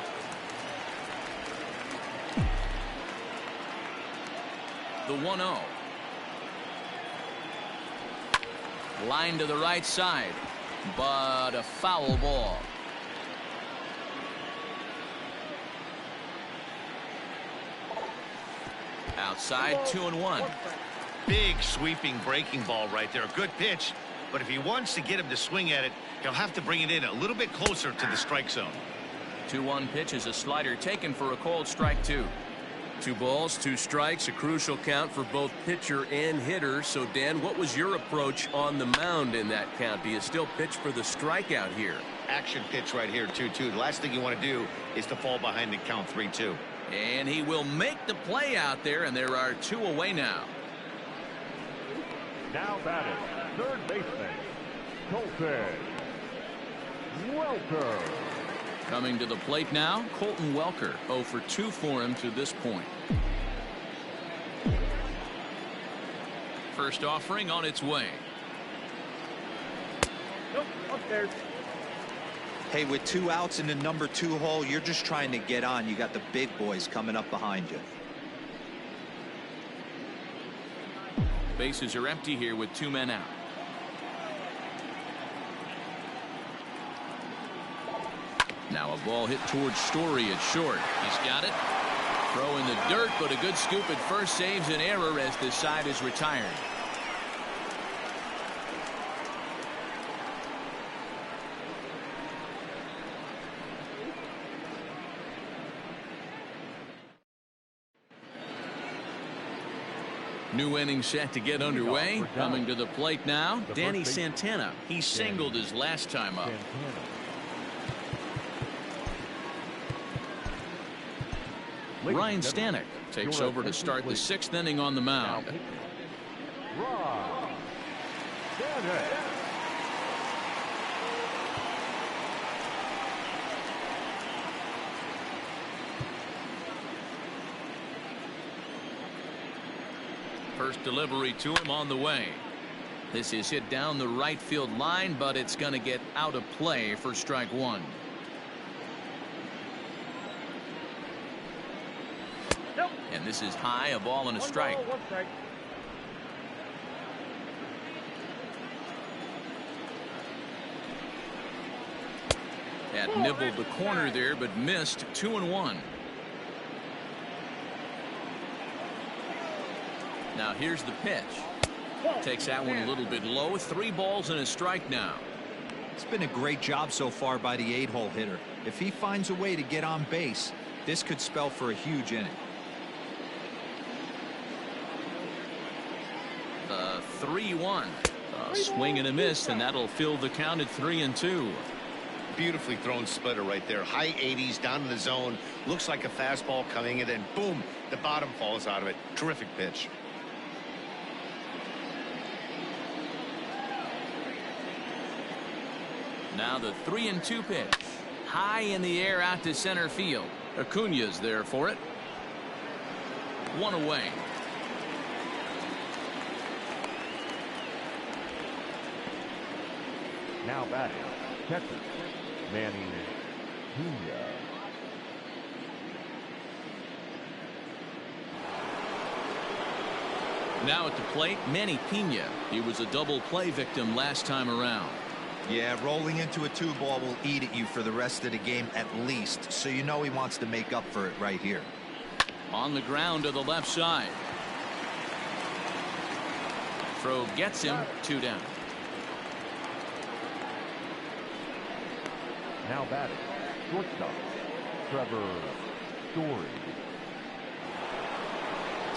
The 1-0. Line to the right side, but a foul ball. Outside, 2-1. Big sweeping breaking ball right there. Good pitch, but if he wants to get him to swing at it, he'll have to bring it in a little bit closer to the strike zone. 2-1 pitch is a slider taken for a called strike 2. 2 balls, 2 strikes, a crucial count for both pitcher and hitter. So, Dan, what was your approach on the mound in that count? Do you still pitch for the strikeout here? Action pitch right here, 2-2. The last thing you want to do is to fall behind the count 3-2. And he will make the play out there, and there are 2 away now. Now batting, third baseman, Colton Welker. Coming to the plate now, Colton Welker. 0 for 2 for him to this point. First offering on its way. Nope, upstairs. Hey, with 2 outs in the number 2 hole, you're just trying to get on. You got the big boys coming up behind you. Bases are empty here with 2 men out. Now a ball hit towards Story at short. He's got it. Throw in the dirt, but a good scoop at first saves an error as this side is retired. New inning set to get underway. Coming to the plate now, Danny Santana. He singled his last time up. Ryan Stanek takes over to start the 6th inning on the mound. First delivery to him on the way. This is hit down the right field line, but it's going to get out of play for strike 1. And this is high, a ball and a strike. That nibbled the corner there, but missed. 2-1. Now here's the pitch. Takes that one a little bit low. 3 balls and a strike now. It's been a great job so far by the 8-hole hitter. If he finds a way to get on base, this could spell for a huge inning. 3-1. A swing and a miss, and that'll fill the count at 3-2. Beautifully thrown splitter right there. High 80s down to the zone. Looks like a fastball coming, and then boom, the bottom falls out of it. Terrific pitch. Now the 3-2 pitch. High in the air out to center field. Acuna's there for it. 1 away. Now batting, catcher, Manny Pena. Now at the plate, Manny Pena. He was a double play victim last time around. Yeah, rolling into a 2-ball will eat at you for the rest of the game at least, so you know he wants to make up for it right here. On the ground to the left side. Throw gets him. 2 down. Now batting, shortstop, Trevor Story.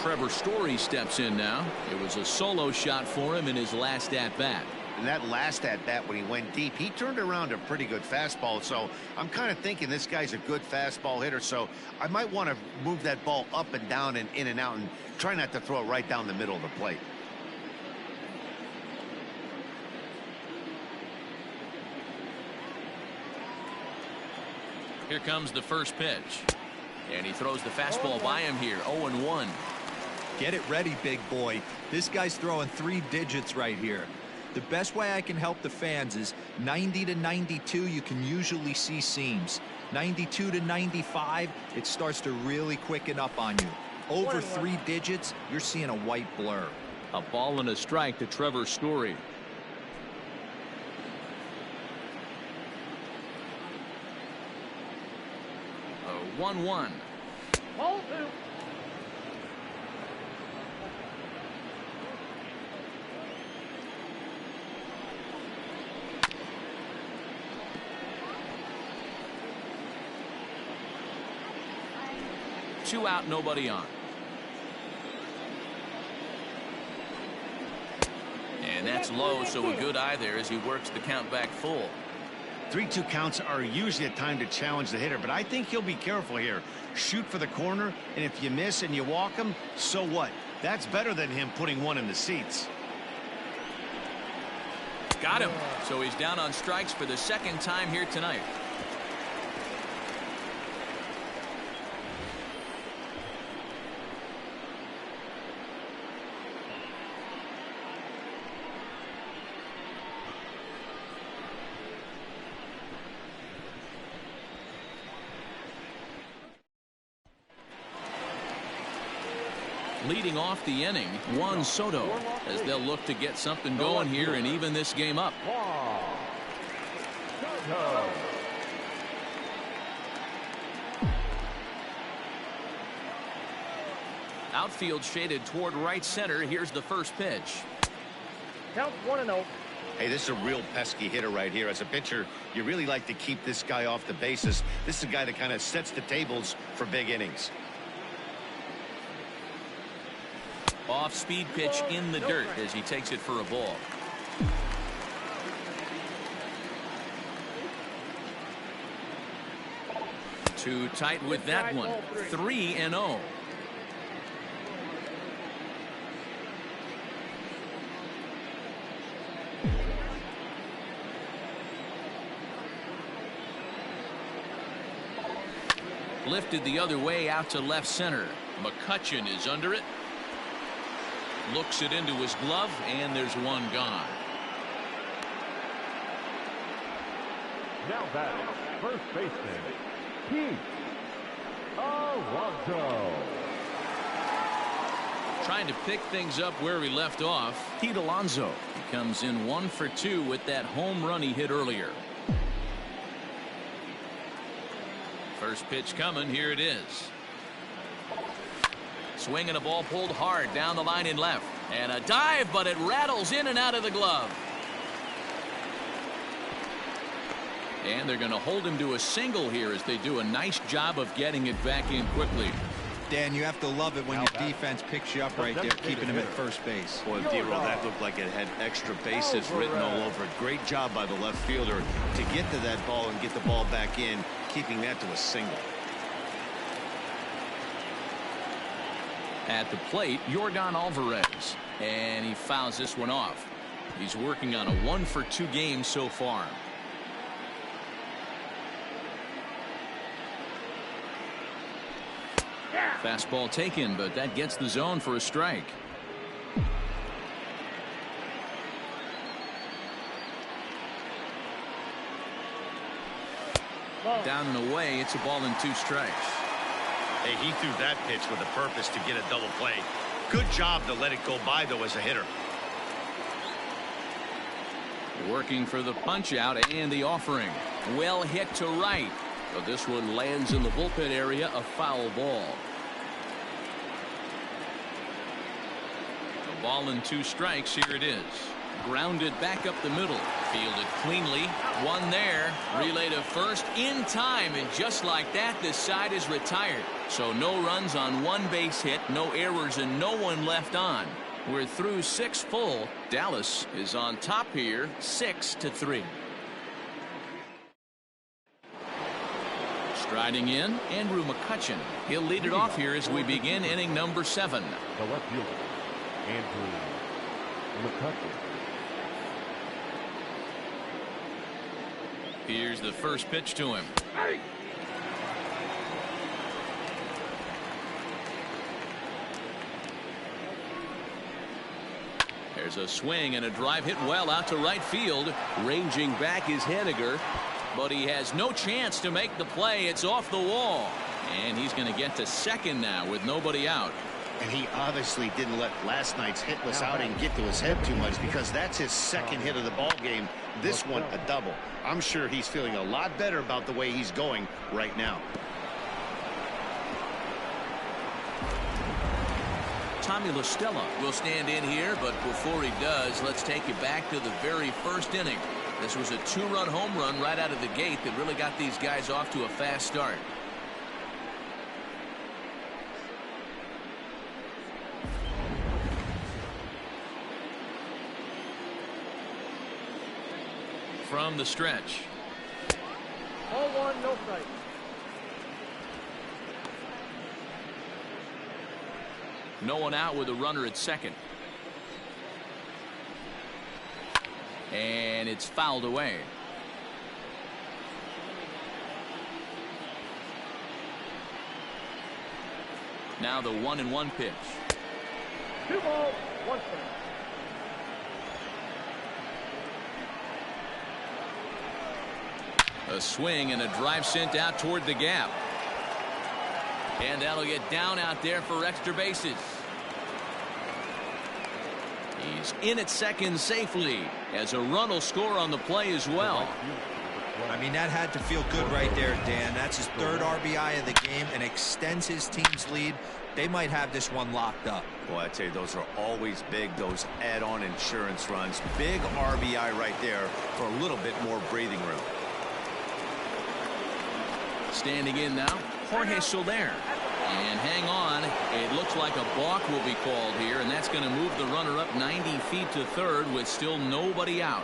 Trevor Story steps in now. It was a solo shot for him in his last at-bat. And that last at-bat when he went deep, he turned around a pretty good fastball. So I'm kind of thinking this guy's a good fastball hitter. So I might want to move that ball up and down and in and out and try not to throw it right down the middle of the plate. Here comes the first pitch. And he throws the fastball by him here. 0-1. Get it ready, big boy. This guy's throwing 3 digits right here. The best way I can help the fans is 90 to 92, you can usually see seams. 92 to 95, it starts to really quicken up on you. Over 3 digits, you're seeing a white blur. A ball and a strike to Trevor Story. 1-1. Ball 2. Two out, nobody on. And that's low, so a good eye there as he works the count back full. 3-2 counts are usually a time to challenge the hitter, but I think he'll be careful here. Shoot for the corner, and if you miss and you walk him, so what? That's better than him putting one in the seats. Got him. So he's down on strikes for the 2nd time here tonight. Leading off the inning, Juan Soto, as they'll look to get something going here and even this game up. Outfield shaded toward right center. Here's the first pitch. Count 1-0. Hey, this is a real pesky hitter right here. As a pitcher, you really like to keep this guy off the bases. This is a guy that kind of sets the tables for big innings. Off-speed pitch in the dirt as he takes it for a ball. Too tight with that one. 3-0. Lifted the other way out to left center. McCutchen is under it. Looks it into his glove, and there's one gone. Now batting, first baseman, Pete Alonso. Trying to pick things up where he left off. Pete Alonso. He comes in 1 for 2 with that home run he hit earlier. First pitch coming. Here it is. Swing and a ball pulled hard down the line in left. And a dive, but it rattles in and out of the glove. And they're going to hold him to a single here as they do a nice job of getting it back in quickly. Dan, you have to love it when your defense picks you up right there, keeping him at first base. Boy, D-Roll, that looked like it had extra bases written all over it. Great job by the left fielder to get to that ball and get the ball back in, keeping that to a single. At the plate, Yordan Alvarez. And he fouls this one off. He's working on a 1 for 2 game so far. Fastball taken, but that gets the zone for a strike. Down and away. It's a ball and 2 strikes. Hey, he threw that pitch with a purpose to get a double play. Good job to let it go by, though, as a hitter. Working for the punch out and the offering. Well hit to right. But this one lands in the bullpen area, a foul ball. A ball and 2 strikes. Here it is. Grounded back up the middle. Fielded cleanly. One there. Relay to first in time. And just like that, this side is retired. So no runs on 1 base hit, no errors, and no one left on. We're through 6 full. Dallas is on top here, 6-3. Striding in, Andrew McCutchen. He'll lead it off here as we begin inning number 7. The left fielder, Andrew McCutchen. Here's the first pitch to him. Hey! There's a swing and a drive hit well out to right field. Ranging back is Henniger, but he has no chance to make the play. It's off the wall, and he's going to get to second now with nobody out. And he obviously didn't let last night's hitless outing get to his head too much, because that's his second hit of the ball game. This one a double. I'm sure he's feeling a lot better about the way he's going right now. Tommy La Stella will stand in here, but before he does, let's take you back to the very first inning. This was a 2-run home run right out of the gate that really got these guys off to a fast start. From the stretch. Ball 1, no strike. No one out with a runner at second. And it's fouled away. Now the 1-1 pitch. 2 balls, 1 strike. A swing and a drive sent out toward the gap. And that'll get down out there for extra bases. He's in at second safely, as a run will score on the play as well. I mean, that had to feel good right there, Dan. That's his 3rd RBI of the game and extends his team's lead. They might have this one locked up. Boy, I tell you, those are always big, those add-on insurance runs. Big RBI right there for a little bit more breathing room. Standing in now, Jorge Soler. And hang on. It looks like a balk will be called here, and that's going to move the runner up 90 feet to third with still nobody out.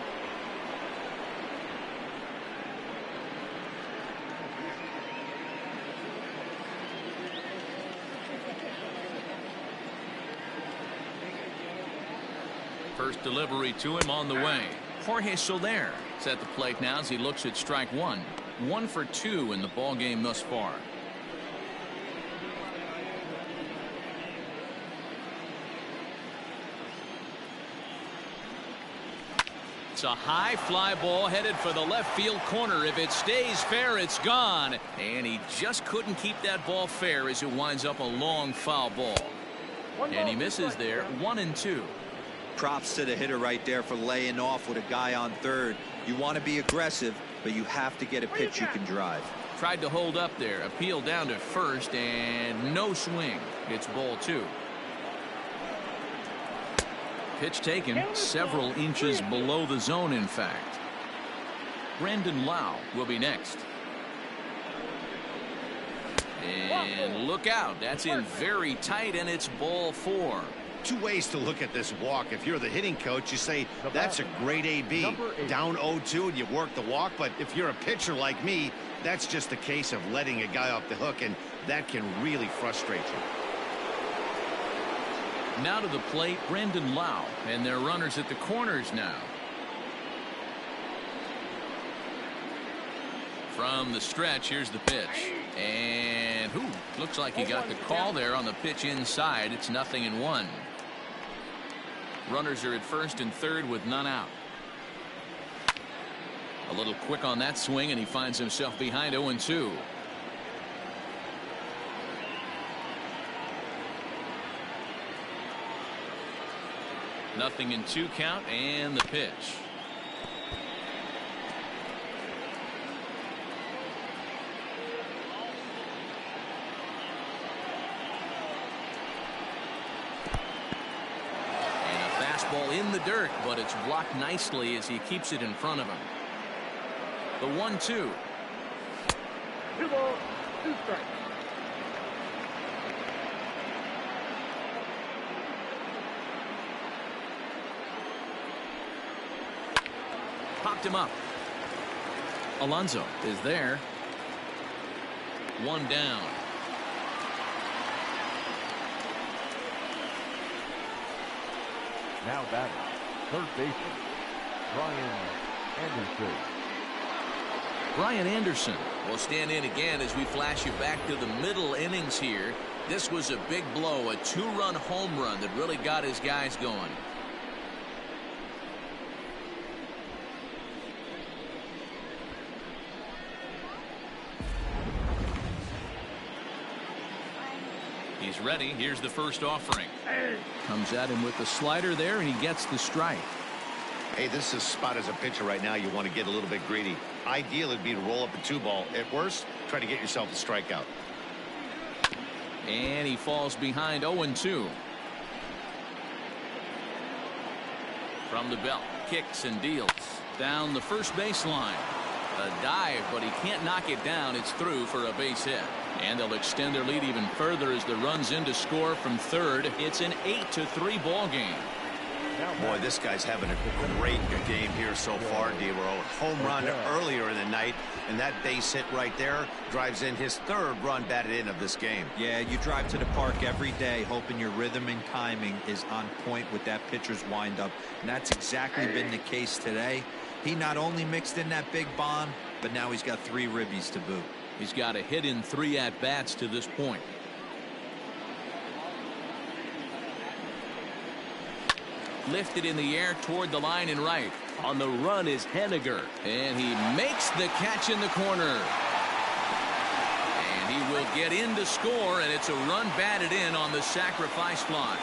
First delivery to him on the way. Jorge Soler is at the plate now as he looks at strike one. 1 for 2 in the ball game thus far. It's a high fly ball headed for the left field corner. If it stays fair, it's gone. And he just couldn't keep that ball fair as it winds up a long foul ball. And he misses there. 1-2. Props to the hitter right there for laying off with a guy on third. You want to be aggressive, but you have to get a pitch you can drive. Tried to hold up there. Appeal down to first, and no swing. It's ball 2. Pitch taken several inches below the zone, in fact. Brandon Lau will be next. And look out. That's in very tight, and it's ball 4. Two ways to look at this walk. If you're the hitting coach, you say that's a great AB. Down 0-2 and you work the walk. But if you're a pitcher like me, that's just a case of letting a guy off the hook, and that can really frustrate you. Now to the plate, Brandon Lau, and their runners at the corners now. From the stretch, here's the pitch. And looks like he got the call there on the pitch inside. It's 0-1. Runners are at first and third with none out. A little quick on that swing, and he finds himself behind 0-2. Nothing in 2 count, and the pitch. In the dirt, but it's blocked nicely as he keeps it in front of him. The 1-2. 2 balls, 2 strikes. Popped him up. Alonso is there. 1 down. Now batting, third baseman, Brian Anderson. Brian Anderson will stand in again as we flash you back to the middle innings here. This was a big blow, a 2-run home run that really got his guys going. He's ready. Here's the first offering. Comes at him with the slider there, and he gets the strike. Hey, this is spot as a pitcher right now. You want to get a little bit greedy. Ideal would be to roll up a 2-ball. At worst, try to get yourself a strikeout. And he falls behind 0-2. From the belt, kicks and deals down the first baseline. A dive, but he can't knock it down. It's through for a base hit. And they'll extend their lead even further as the runs in to score from third. It's an 8-3 ball game. Boy, this guy's having a great game here so far, D-Row. Home run earlier in the night, and that base hit right there drives in his 3rd run batted in of this game. Yeah, you drive to the park every day hoping your rhythm and timing is on point with that pitcher's windup, and that's exactly been the case today. He not only mixed in that big bomb, but now he's got 3 ribbies to boot. He's got a hit in 3 at-bats to this point. Lifted in the air toward the line and right. On the run is Henniger, and he makes the catch in the corner. And he will get in to score, and it's a run batted in on the sacrifice fly.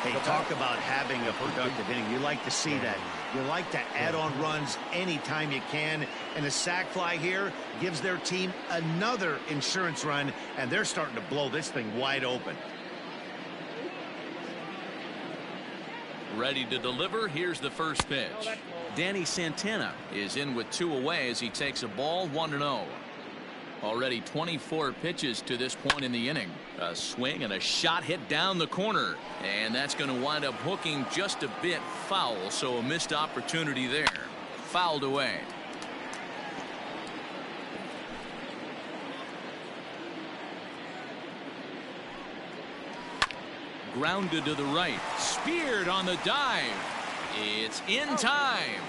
Hey, talk about having a productive inning. You like to see that. You like to add on runs anytime you can. And the sac fly here gives their team another insurance run, and they're starting to blow this thing wide open. Ready to deliver. Here's the first pitch. Danny Santana is in with 2 away as he takes a ball 1-0. Already 24 pitches to this point in the inning. A swing and a shot hit down the corner. And that's going to wind up hooking just a bit foul. So a missed opportunity there. Fouled away. Grounded to the right. Speared on the dive. It's in time.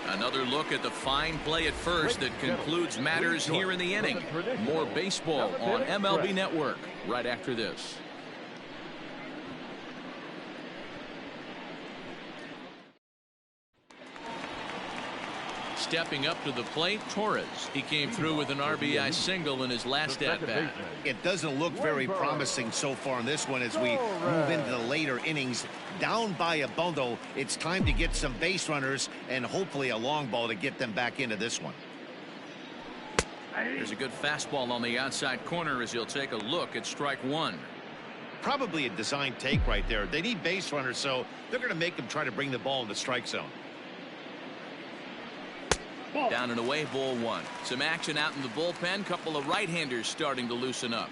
Another look at the fine play at first that concludes matters here in the inning. More baseball on MLB Network right after this. Stepping up to the plate, Torres. He came through with an RBI single in his last at-bat. It doesn't look very promising so far in this one as we move into the later innings. Down by a bundle, it's time to get some base runners and hopefully a long ball to get them back into this one. There's a good fastball on the outside corner as he'll take a look at strike one. Probably a design take right there. They need base runners, so they're going to make them try to bring the ball in the strike zone. Down and away, ball one. Some action out in the bullpen. Couple of right-handers starting to loosen up.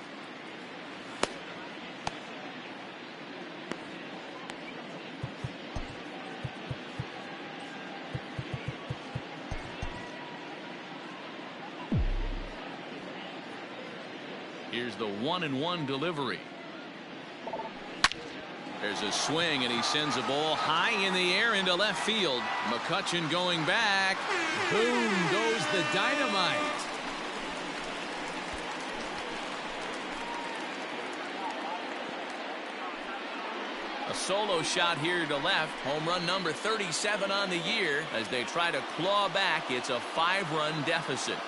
Here's the 1-1 delivery. There's a swing, and he sends a ball high in the air into left field. McCutchen going back. Boom goes the dynamite. A solo shot here to left. Home run number 37 on the year. As they try to claw back, it's a 5-run deficit.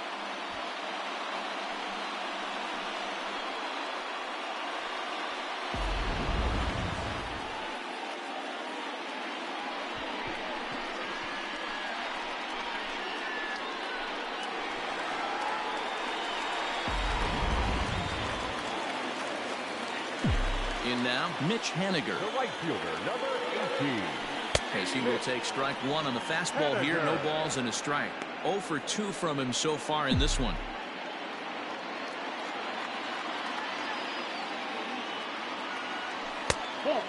In now, Mitch Haniger. The right fielder, number 18. As he will take strike one on the fastball here. No balls and a strike. 0 for 2 from him so far in this one.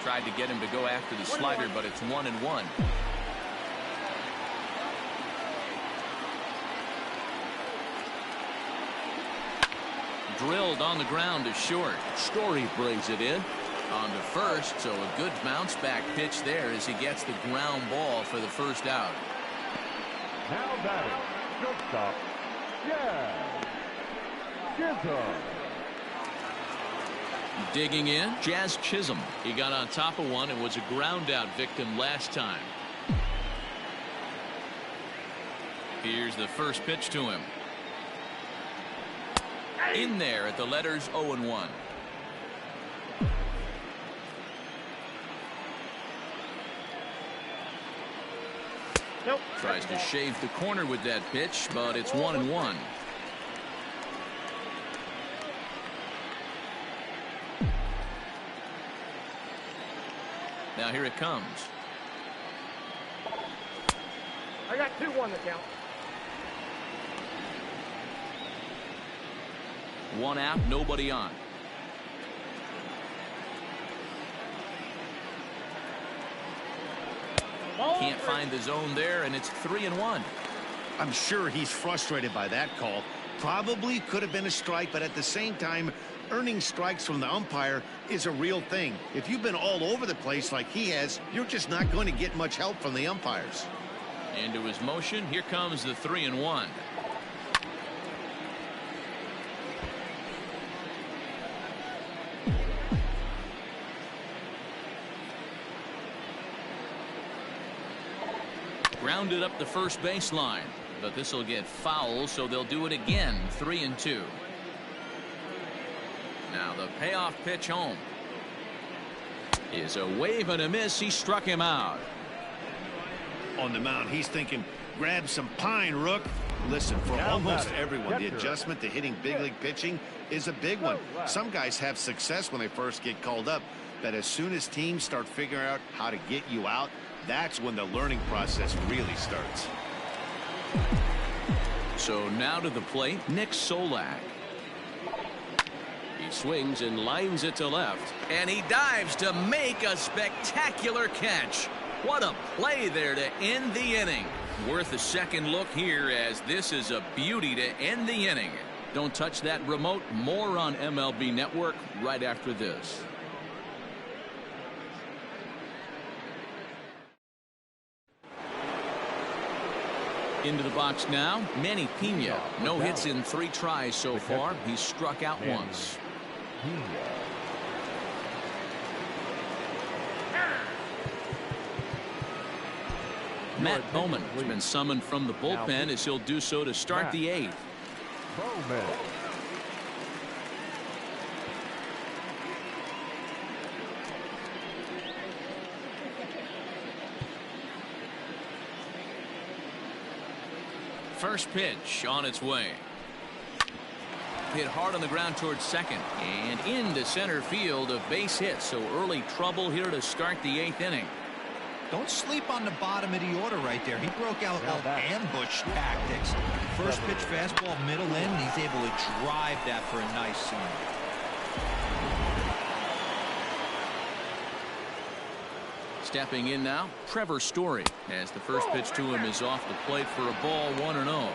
Tried to get him to go after the slider, but it's 1-1. Drilled on the ground to short. Story brings it in. On to first, so a good bounce back pitch there as he gets the ground ball for the first out. Now batting, shortstop, Chisholm. Digging in, Jazz Chisholm. He got on top of one and was a ground out victim last time. Here's the first pitch to him. In there at the letters 0-1. Nope. Tries to shave the corner with that pitch, but it's 1-1. Now here it comes. I got 2-1 to count. One out, nobody on. Can't find the zone there, and it's 3-1. I'm sure he's frustrated by that call. Probably could have been a strike, but at the same time, earning strikes from the umpire is a real thing. If you've been all over the place like he has, you're just not going to get much help from the umpires. Into his motion, here comes the 3-1. Grounded up the first baseline, but this will get foul, so they'll do it again. 3-2. Now the payoff pitch home is a wave and a miss. He struck him out. On the mound, he's thinking, grab some pine, Rook. Listen, for almost everyone, the adjustment to hitting big league pitching is a big one. Some guys have success when they first get called up, but as soon as teams start figuring out how to get you out, that's when the learning process really starts. So now to the plate, Nick Solak. He swings and lines it to left, and he dives to make a spectacular catch. What a play there to end the inning. Worth a second look here, as this is a beauty to end the inning. Don't touch that remote. More on MLB Network right after this. Into the box now, Manny Pena. No hits in 3 tries so far. He's struck out once. Matt Bowman has been summoned from the bullpen, as he'll do so to start the 8th. First pitch on its way. Hit hard on the ground towards second and into center field. A base hit, so early trouble here to start the 8th inning. Don't sleep on the bottom of the order right there. He broke out ambush tactics. First pitch fastball, middle in. He's able to drive that for a nice swing. Stepping in now, Trevor Story, as the first pitch to him is off the plate for a ball, 1-0.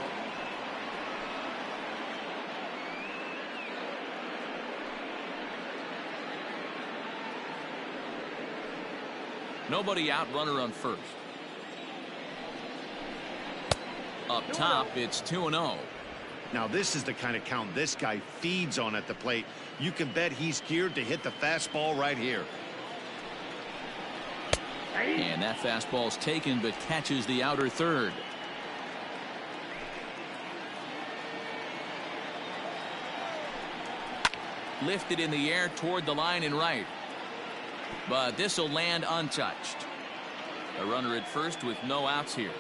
Nobody out, runner on first. Up top, it's 2-0. Now this is the kind of count this guy feeds on at the plate. You can bet he's geared to hit the fastball right here. And that fastball's taken, but catches the outer third. Lifted in the air toward the line and right. But this will land untouched. A runner at first with no outs here.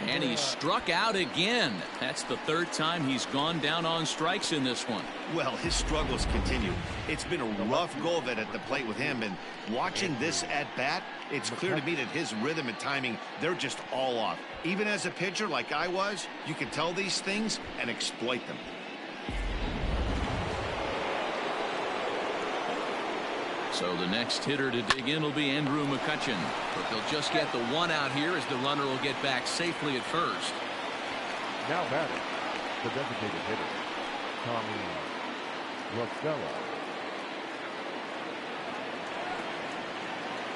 And he struck out again. That's the 3rd time he's gone down on strikes in this one. Well, his struggles continue. It's been a rough go of it at the plate with him, and watching this at bat, it's clear to me that his rhythm and timing, they're just all off. Even as a pitcher like I was, you can tell these things and exploit them. So the next hitter to dig in will be Andrew McCutchen. But they'll just get the 1 out here, as the runner will get back safely at first. Now batting, the designated hitter, Tommy LaStella.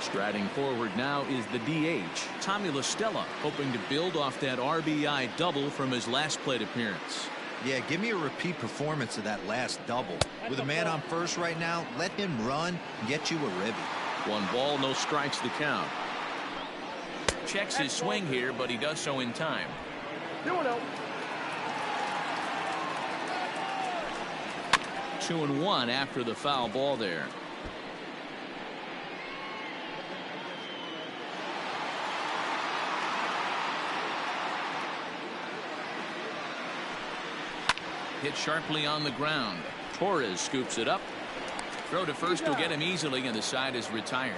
Striding forward now is the DH, Tommy LaStella, hoping to build off that RBI double from his last plate appearance. Yeah, give me a repeat performance of that last double. With a man on first right now, let him run and get you a ribby. 1 ball, no strikes the count. Checks his swing here, but he does so in time. 2-1 after the foul ball there. Hit sharply on the ground. Torres scoops it up. Throw to first will get him easily, and the side is retired.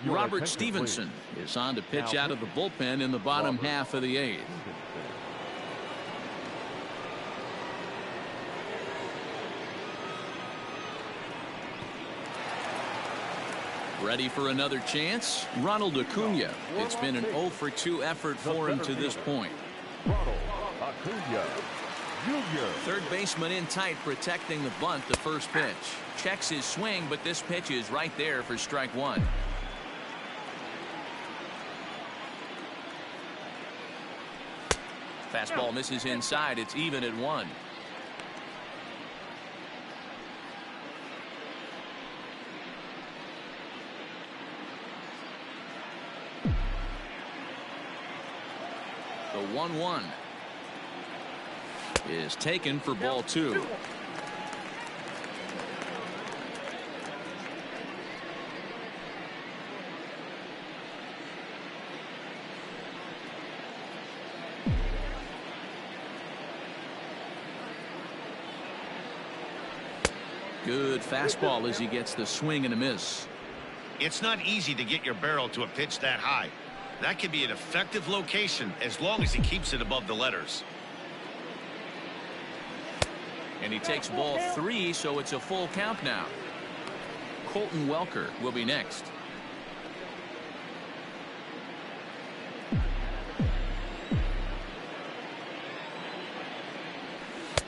Robert Stevenson is on to pitch out of the bullpen in the bottom half of the 8th. Ready for another chance? Ronald Acuna. It's been an 0-for-2 effort for him to this point. Third baseman in tight, protecting the bunt. The first pitch checks his swing, but this pitch is right there for strike 1. Fastball misses inside. It's even at 1. The 1-1 is taken for ball 2. Good fastball as he gets the swing and a miss. It's not easy to get your barrel to a pitch that high. That could be an effective location as long as he keeps it above the letters. And he takes ball 3, so it's a full count now. Colton Welker will be next.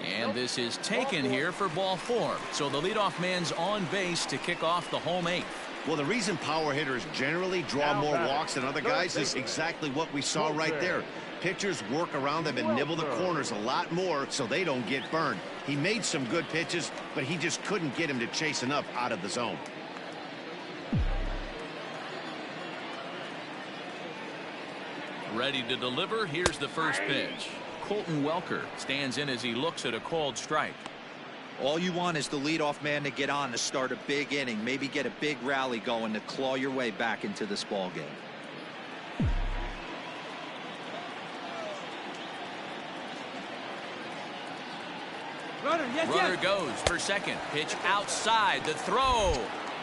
And this is taken here for ball 4. So the leadoff man's on base to kick off the home 8th. Well, the reason power hitters generally draw more walks than other guys is exactly what we saw right there. Pitchers work around them and nibble the corners a lot more so they don't get burned. He made some good pitches, but he just couldn't get him to chase enough out of the zone. Ready to deliver. Here's the first pitch. Colton Welker stands in as he looks at a called strike. All you want is the leadoff man to get on to start a big inning, maybe get a big rally going to claw your way back into this ball game. Runner goes for second. Pitch outside. The throw.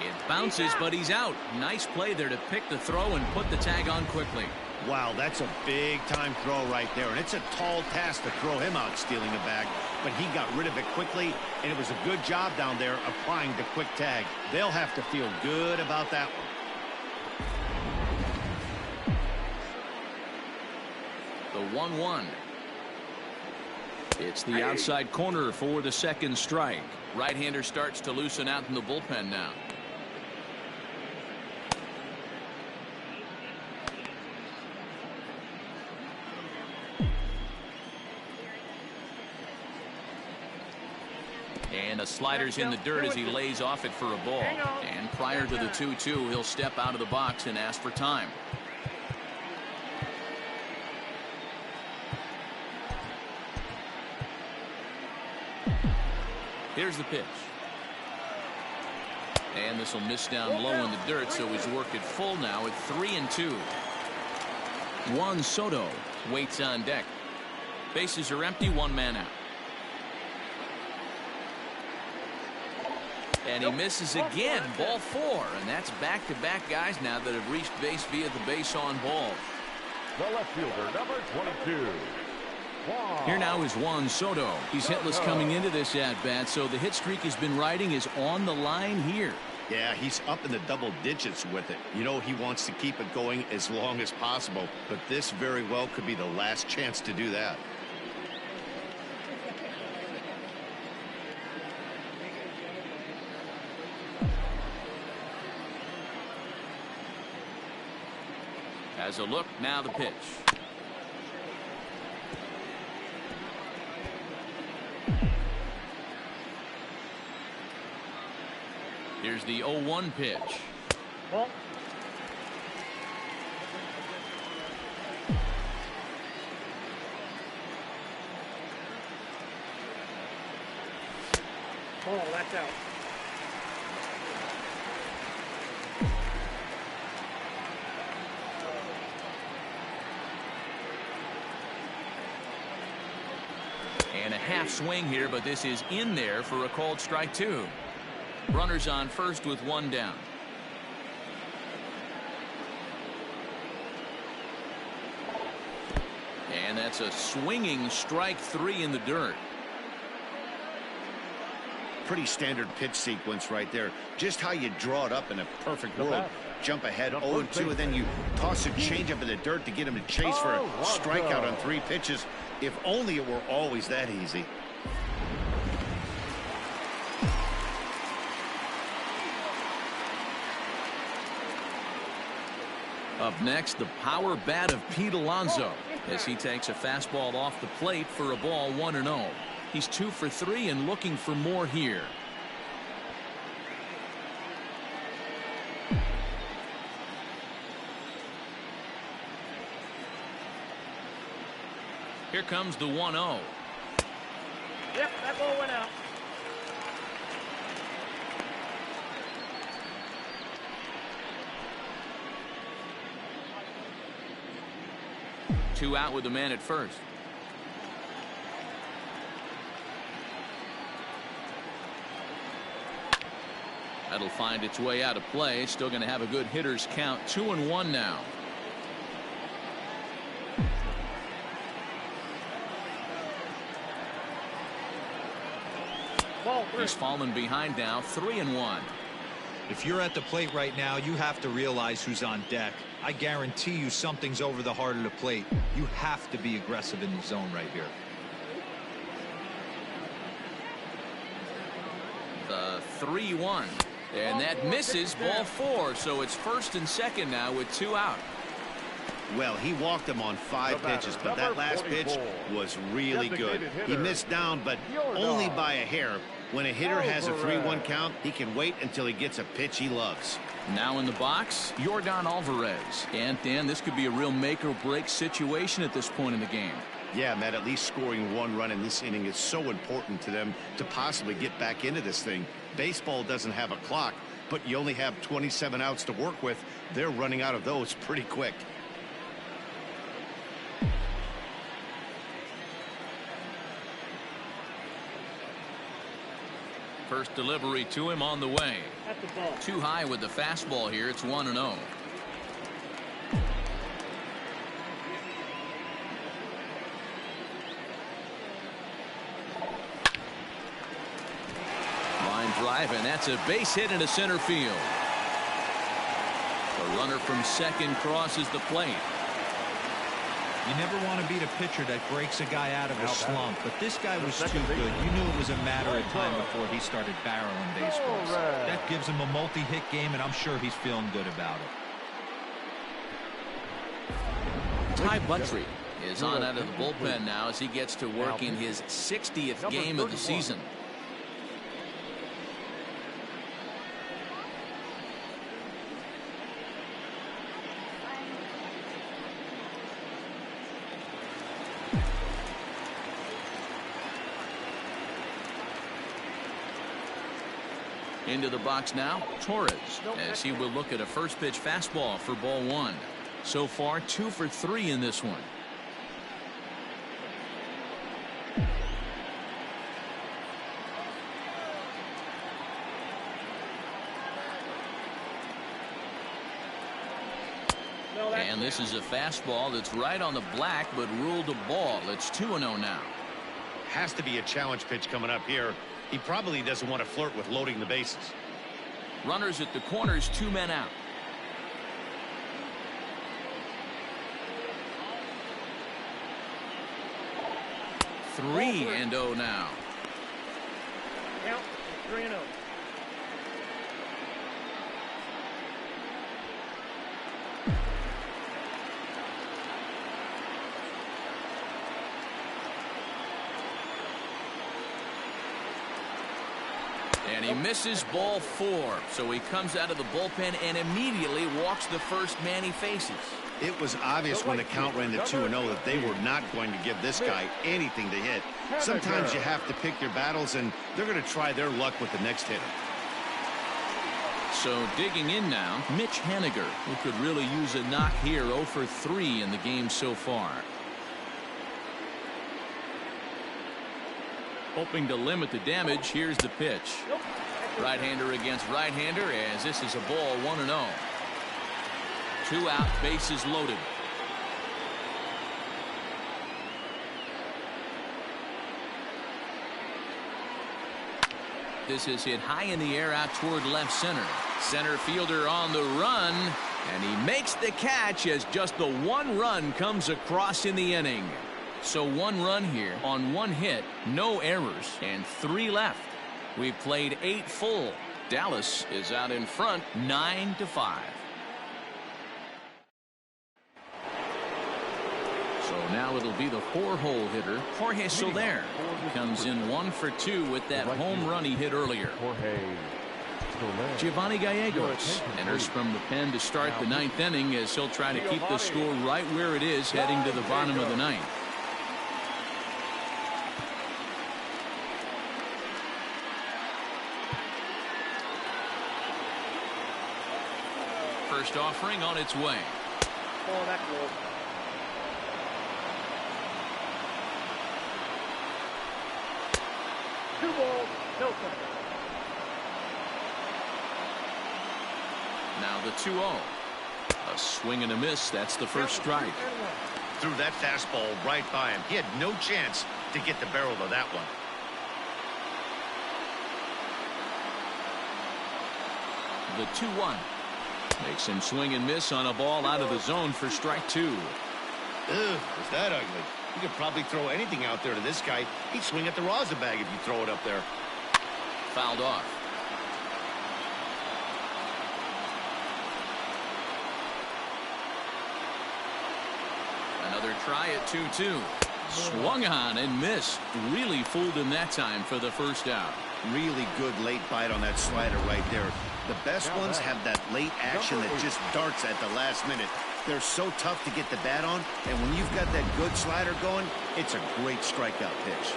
It bounces, but he's out. Nice play there to pick the throw and put the tag on quickly. Wow, that's a big-time throw right there, and it's a tall task to throw him out stealing a bag, but he got rid of it quickly, and it was a good job down there applying the quick tag. They'll have to feel good about that one. The 1-1. It's the outside corner for the second strike. Right-hander starts to loosen out in the bullpen now. And the slider's in the dirt as he lays off it for a ball. And prior to the 2-2, he'll step out of the box and ask for time. Here's the pitch. And this will miss down low in the dirt, so he's worked it full now at 3-2. Juan Soto waits on deck. Bases are empty, one man out. And he misses again, ball 4, and that's back-to-back guys now that have reached base via the base on ball. The left fielder, number 22. Here now is Juan Soto. He's hitless coming into this at-bat, so the hit streak he's been riding is on the line here. Yeah, he's up in the double digits with it. You know he wants to keep it going as long as possible, but this very well could be the last chance to do that. As a look, now the pitch. Here's the 0-1 pitch. Ball. Oh, that's out. And a half swing here, but this is in there for a called strike 2. Runners on first with one down. And that's a swinging strike 3 in the dirt. Pretty standard pitch sequence right there. Just how you draw it up in a perfect world. Jump ahead 0-2, and then you toss a changeup in the dirt to get him to chase for a strikeout on 3 pitches. If only it were always that easy. Up next, the power bat of Pete Alonso as he takes a fastball off the plate for a ball 1-0. He's 2 for 3 and looking for more here. Here comes the 1-0. Yep, that ball went out. Two out with the man at first. That'll find its way out of play. Still going to have a good hitter's count. 2-1 now. He's fallen behind now. 3-1. If you're at the plate right now, you have to realize who's on deck. I guarantee you something's over the heart of the plate. You have to be aggressive in the zone right here. The 3-1. And that misses. Ball 4. So it's first and second now with 2 out. Well, he walked him on 5 pitches, but that last pitch was really good. He missed down, but only by a hair. When a hitter has a 3-1 count, he can wait until he gets a pitch he loves. Now in the box, Yordan Alvarez. And Dan, this could be a real make or break situation at this point in the game. Yeah, Matt, at least scoring 1 run in this inning is so important to them to possibly get back into this thing. Baseball doesn't have a clock, but you only have 27 outs to work with. They're running out of those pretty quick. First delivery to him on the way. Too high with the fastball here. It's 1-0. Line drive, and that's a base hit into center field. The runner from second crosses the plate. You never want to beat a pitcher that breaks a guy out of a slump, but this guy was too good. You knew it was a matter of time before he started barreling baseballs. That gives him a multi-hit game, and I'm sure he's feeling good about it. Ty Buttrey is on out of the bullpen now as he gets to work in his 60th game of the season. Into the box now, Torres, as he will look at a first pitch fastball for ball 1. So far 2 for 3 in this one. And this is a fastball that's right on the black, but ruled a ball. It's 2-0 now. Has to be a challenge pitch coming up here. He probably doesn't want to flirt with loading the bases. Runners at the corners, 2 men out. Three and 0 now. Count 3-0. And he misses ball 4. So he comes out of the bullpen and immediately walks the first man he faces. It was obvious when the count ran to 2-0 that they were not going to give this guy anything to hit. Sometimes you have to pick your battles, and they're going to try their luck with the next hitter. So digging in now, Mitch Haniger, who could really use a knock here. 0 for 3 in the game so far. Hoping to limit the damage. Here's the pitch. Right-hander against right-hander, as this is a ball. 1-0. 2 out, bases loaded. This is hit high in the air out toward left center. Center fielder on the run, and he makes the catch as just the 1 run comes across in the inning. So 1 run here on 1 hit, no errors, and 3 left. We've played 8 full. Dallas is out in front 9-5. So now it'll be the 4-hole hitter, Jorge Soler. He comes in 1 for 2 with that home run he hit earlier. Giovanni Gallegos enters from the pen to start the 9th inning as he'll try to keep the score right where it is heading to the bottom of the 9th. First offering on its way. Oh, that close. Two balls, no strikes. Now the 2-0. A swing and a miss. That's the first strike. Threw that fastball right by him. He had no chance to get the barrel of that one. The 2-1. Makes him swing and miss on a ball out of the zone for strike 2. Ugh, was that ugly? You could probably throw anything out there to this guy. He'd swing at the rosin bag if you throw it up there. Fouled off. Another try at 2-2. Swung on and missed. Really fooled him that time for the first out. Really good late bite on that slider right there. The best ones have that late action that just darts at the last minute. They're so tough to get the bat on, and when you've got that good slider going, it's a great strikeout pitch.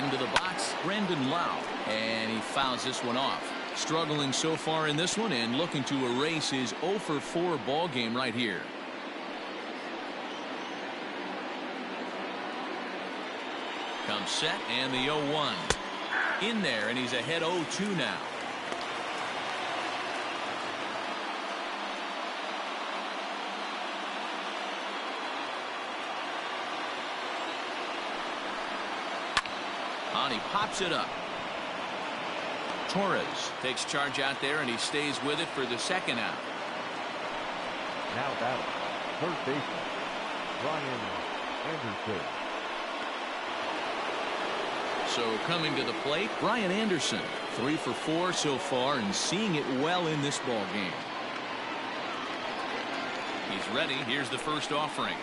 Into the box, Brendan Lau, and he fouls this one off. Struggling so far in this one and looking to erase his 0-for-4 ball game right here. Comes set and the 0-1 in there, and he's ahead 0-2 now. And he pops it up. Torres takes charge out there, and he stays with it for the second out. Now batting, third baseman, Brian Anderson. So coming to the plate, Brian Anderson, 3-for-4 so far and seeing it well in this ball game. He's ready. Here's the first offering.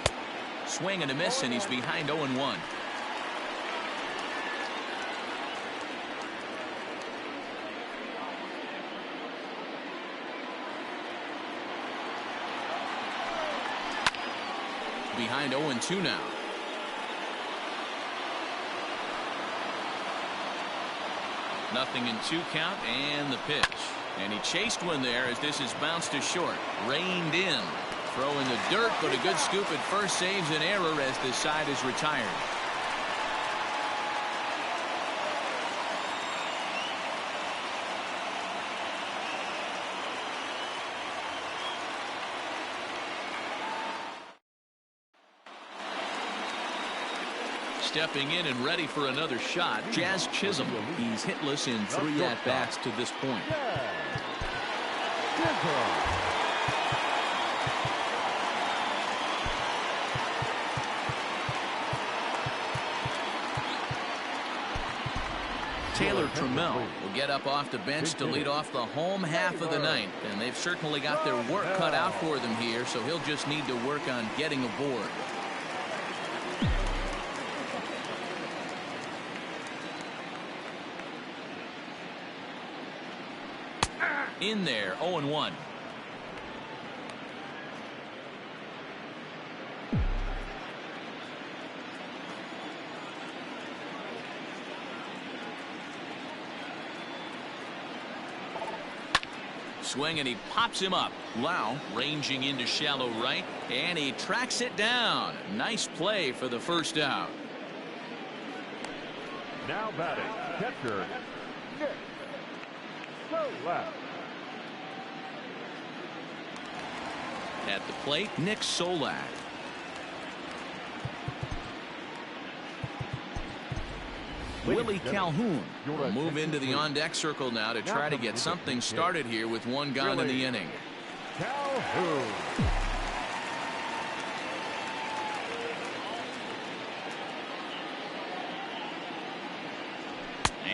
Swing and a miss, and he's behind 0-1. Behind 0-2 now. Nothing in 2 count, and the pitch. And he chased one there as this is bounced to short. Reined in. Throw in the dirt, but a good scoop at first saves an error as the side is retired. Stepping in and ready for another shot, Jazz Chisholm. He's hitless in 3 at-bats to this point. Taylor Trammell will get up off the bench to lead off the home half of the ninth, and they've certainly got their work cut out for them here, so he'll just need to work on getting aboard. In there, 0-1. Swing, and he pops him up. Lau ranging into shallow right, and he tracks it down. Nice play for the first out. Now batting, catcher, Nick Solak. At the plate, Nick Solak. Willie Calhoun will move into the on-deck circle now to try to get something started here with one gone in the inning. Calhoun.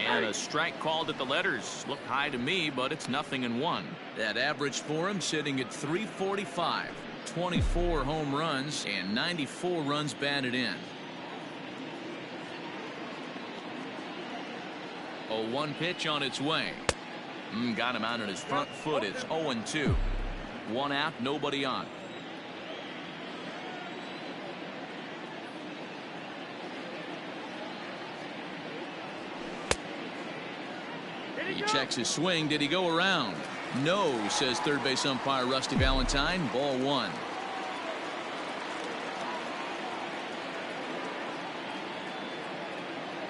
And a strike called at the letters. Looked high to me, but it's 0-1. That average for him sitting at 345. 24 home runs and 94 runs batted in. 0-1 pitch on its way. Got him out on his front foot. It's 0-2. 1 out, nobody on. He checks his swing. Did he go around? No, says third base umpire Rusty Valentine. Ball 1.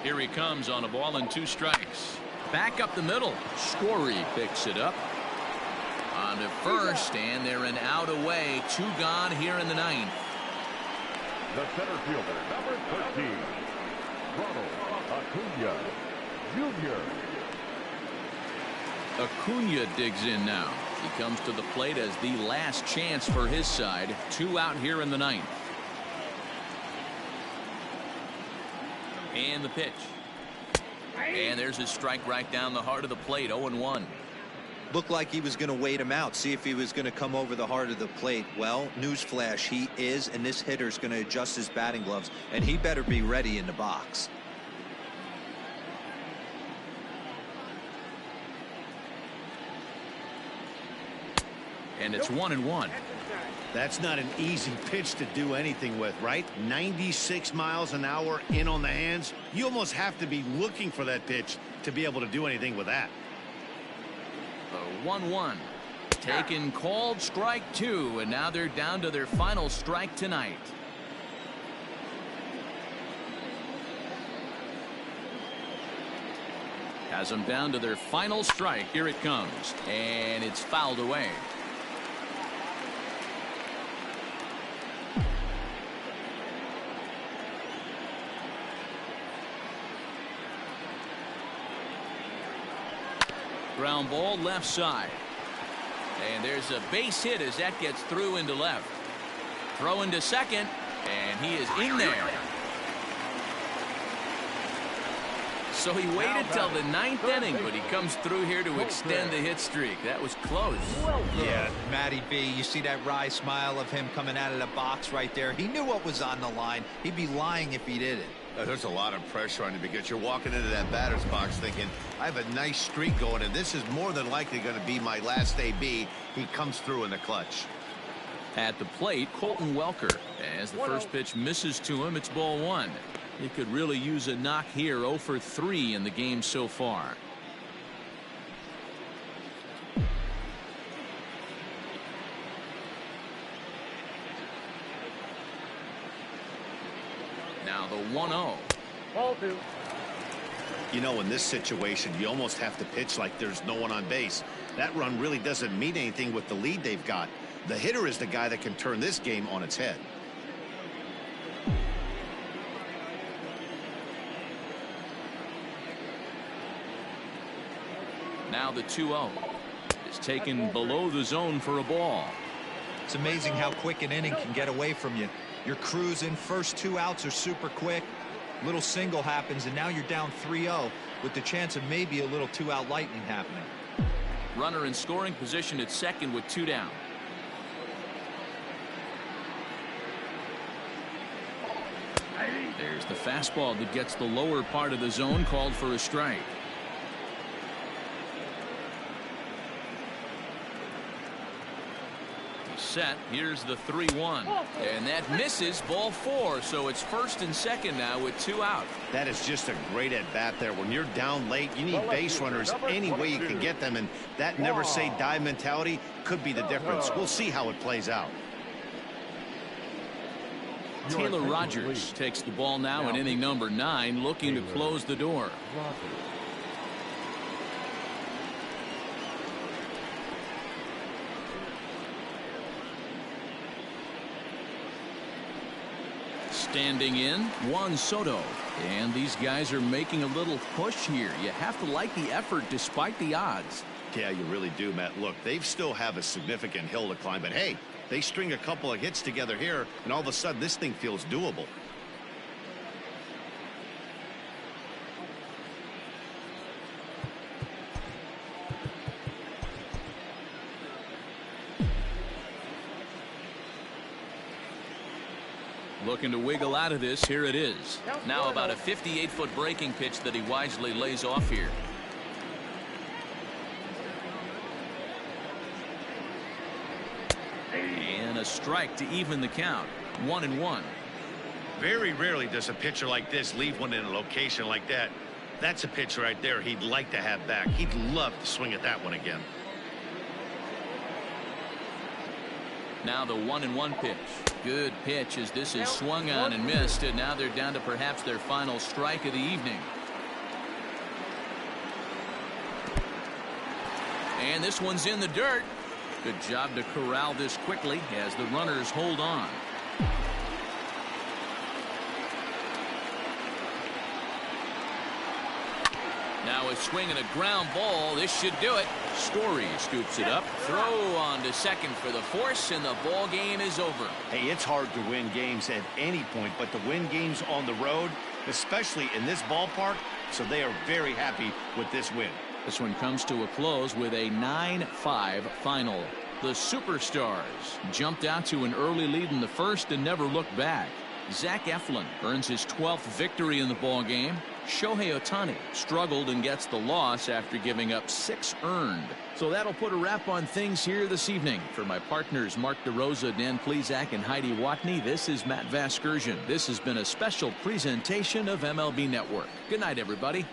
Here he comes on a ball and 2 strikes. Back up the middle. Scory picks it up. On to first, and they're an out away. 2 gone here in the 9th. The center fielder, number 13, Ronald Acuna Jr. Acuna digs in now. He comes to the plate as the last chance for his side. 2 out here in the 9th. And the pitch. And there's his strike right down the heart of the plate. 0-1. Looked like he was going to wait him out, see if he was going to come over the heart of the plate. Well, newsflash, he is, and this hitter's going to adjust his batting gloves, and he better be ready in the box. And it's 1-1. That's not an easy pitch to do anything with, right? 96 miles an hour in on the hands. You almost have to be looking for that pitch to be able to do anything with that. 1-1. Taken, called, strike 2, and now they're down to their final strike tonight. Has them down to their final strike. Here it comes, and it's fouled away. Ground ball left side. And there's a base hit as that gets through into left. Throw into second, and he is in there. So he waited till the 9th inning, but he comes through here to extend the hit streak. That was close. Yeah, Matty B, you see that wry smile of him coming out of the box right there. He knew what was on the line. He'd be lying if he didn't. There's a lot of pressure on you because you're walking into that batter's box thinking, I have a nice streak going, and this is more than likely going to be my last AB. He comes through in the clutch. At the plate, Colton Welker. As the first pitch misses to him, it's ball 1. He could really use a knock here. 0 for 3 in the game so far. Now the 1-0. Ball 2. You know, in this situation, you almost have to pitch like there's no one on base. That run really doesn't mean anything with the lead they've got. The hitter is the guy that can turn this game on its head. Now the 2-0 is taken below the zone for a ball. It's amazing how quick an inning can get away from you. You're cruising. First 2 outs are super quick. Little single happens, and now you're down 3-0 with the chance of maybe a little 2-out lightning happening. Runner in scoring position at second with 2 down. There's the fastball that gets the lower part of the zone, called for a strike. Set. Here's the 3-1, and that misses. Ball 4, so it's first and second now with 2 out. That is just a great at bat there. When you're down late, you need base runners any way you can get them, and that never say die mentality could be the difference. We'll see how it plays out. Taylor Rogers takes the ball now in inning number 9, looking to close the door. Standing in, Juan Soto. And these guys are making a little push here. You have to like the effort despite the odds. Yeah, you really do, Matt. Look, they still have a significant hill to climb, but hey, they string a couple of hits together here, and all of a sudden this thing feels doable. Looking to wiggle out of this. Here it is. Now about a 58-foot breaking pitch that he wisely lays off here. And a strike to even the count. 1-1. Very rarely does a pitcher like this leave one in a location like that. That's a pitch right there he'd like to have back. He'd love to swing at that one again. Now the 1-1 pitch. Good pitch as this is swung on and missed, and now they're down to perhaps their final strike of the evening. And this one's in the dirt. Good job to corral this quickly as the runners hold on. Now a swing and a ground ball. This should do it. Story scoops it up. Throw on to second for the force, and the ball game is over. Hey, it's hard to win games at any point, but to win games on the road, especially in this ballpark, so they are very happy with this win. This one comes to a close with a 9-5 final. The Superstars jumped out to an early lead in the first and never looked back. Zach Eflin earns his 12th victory in the ball game. Shohei Ohtani struggled and gets the loss after giving up 6 earned. So that'll put a wrap on things here this evening. For my partners Mark DeRosa, Dan Plesac, and Heidi Watney, this is Matt Vasgersian. This has been a special presentation of MLB Network. Good night, everybody.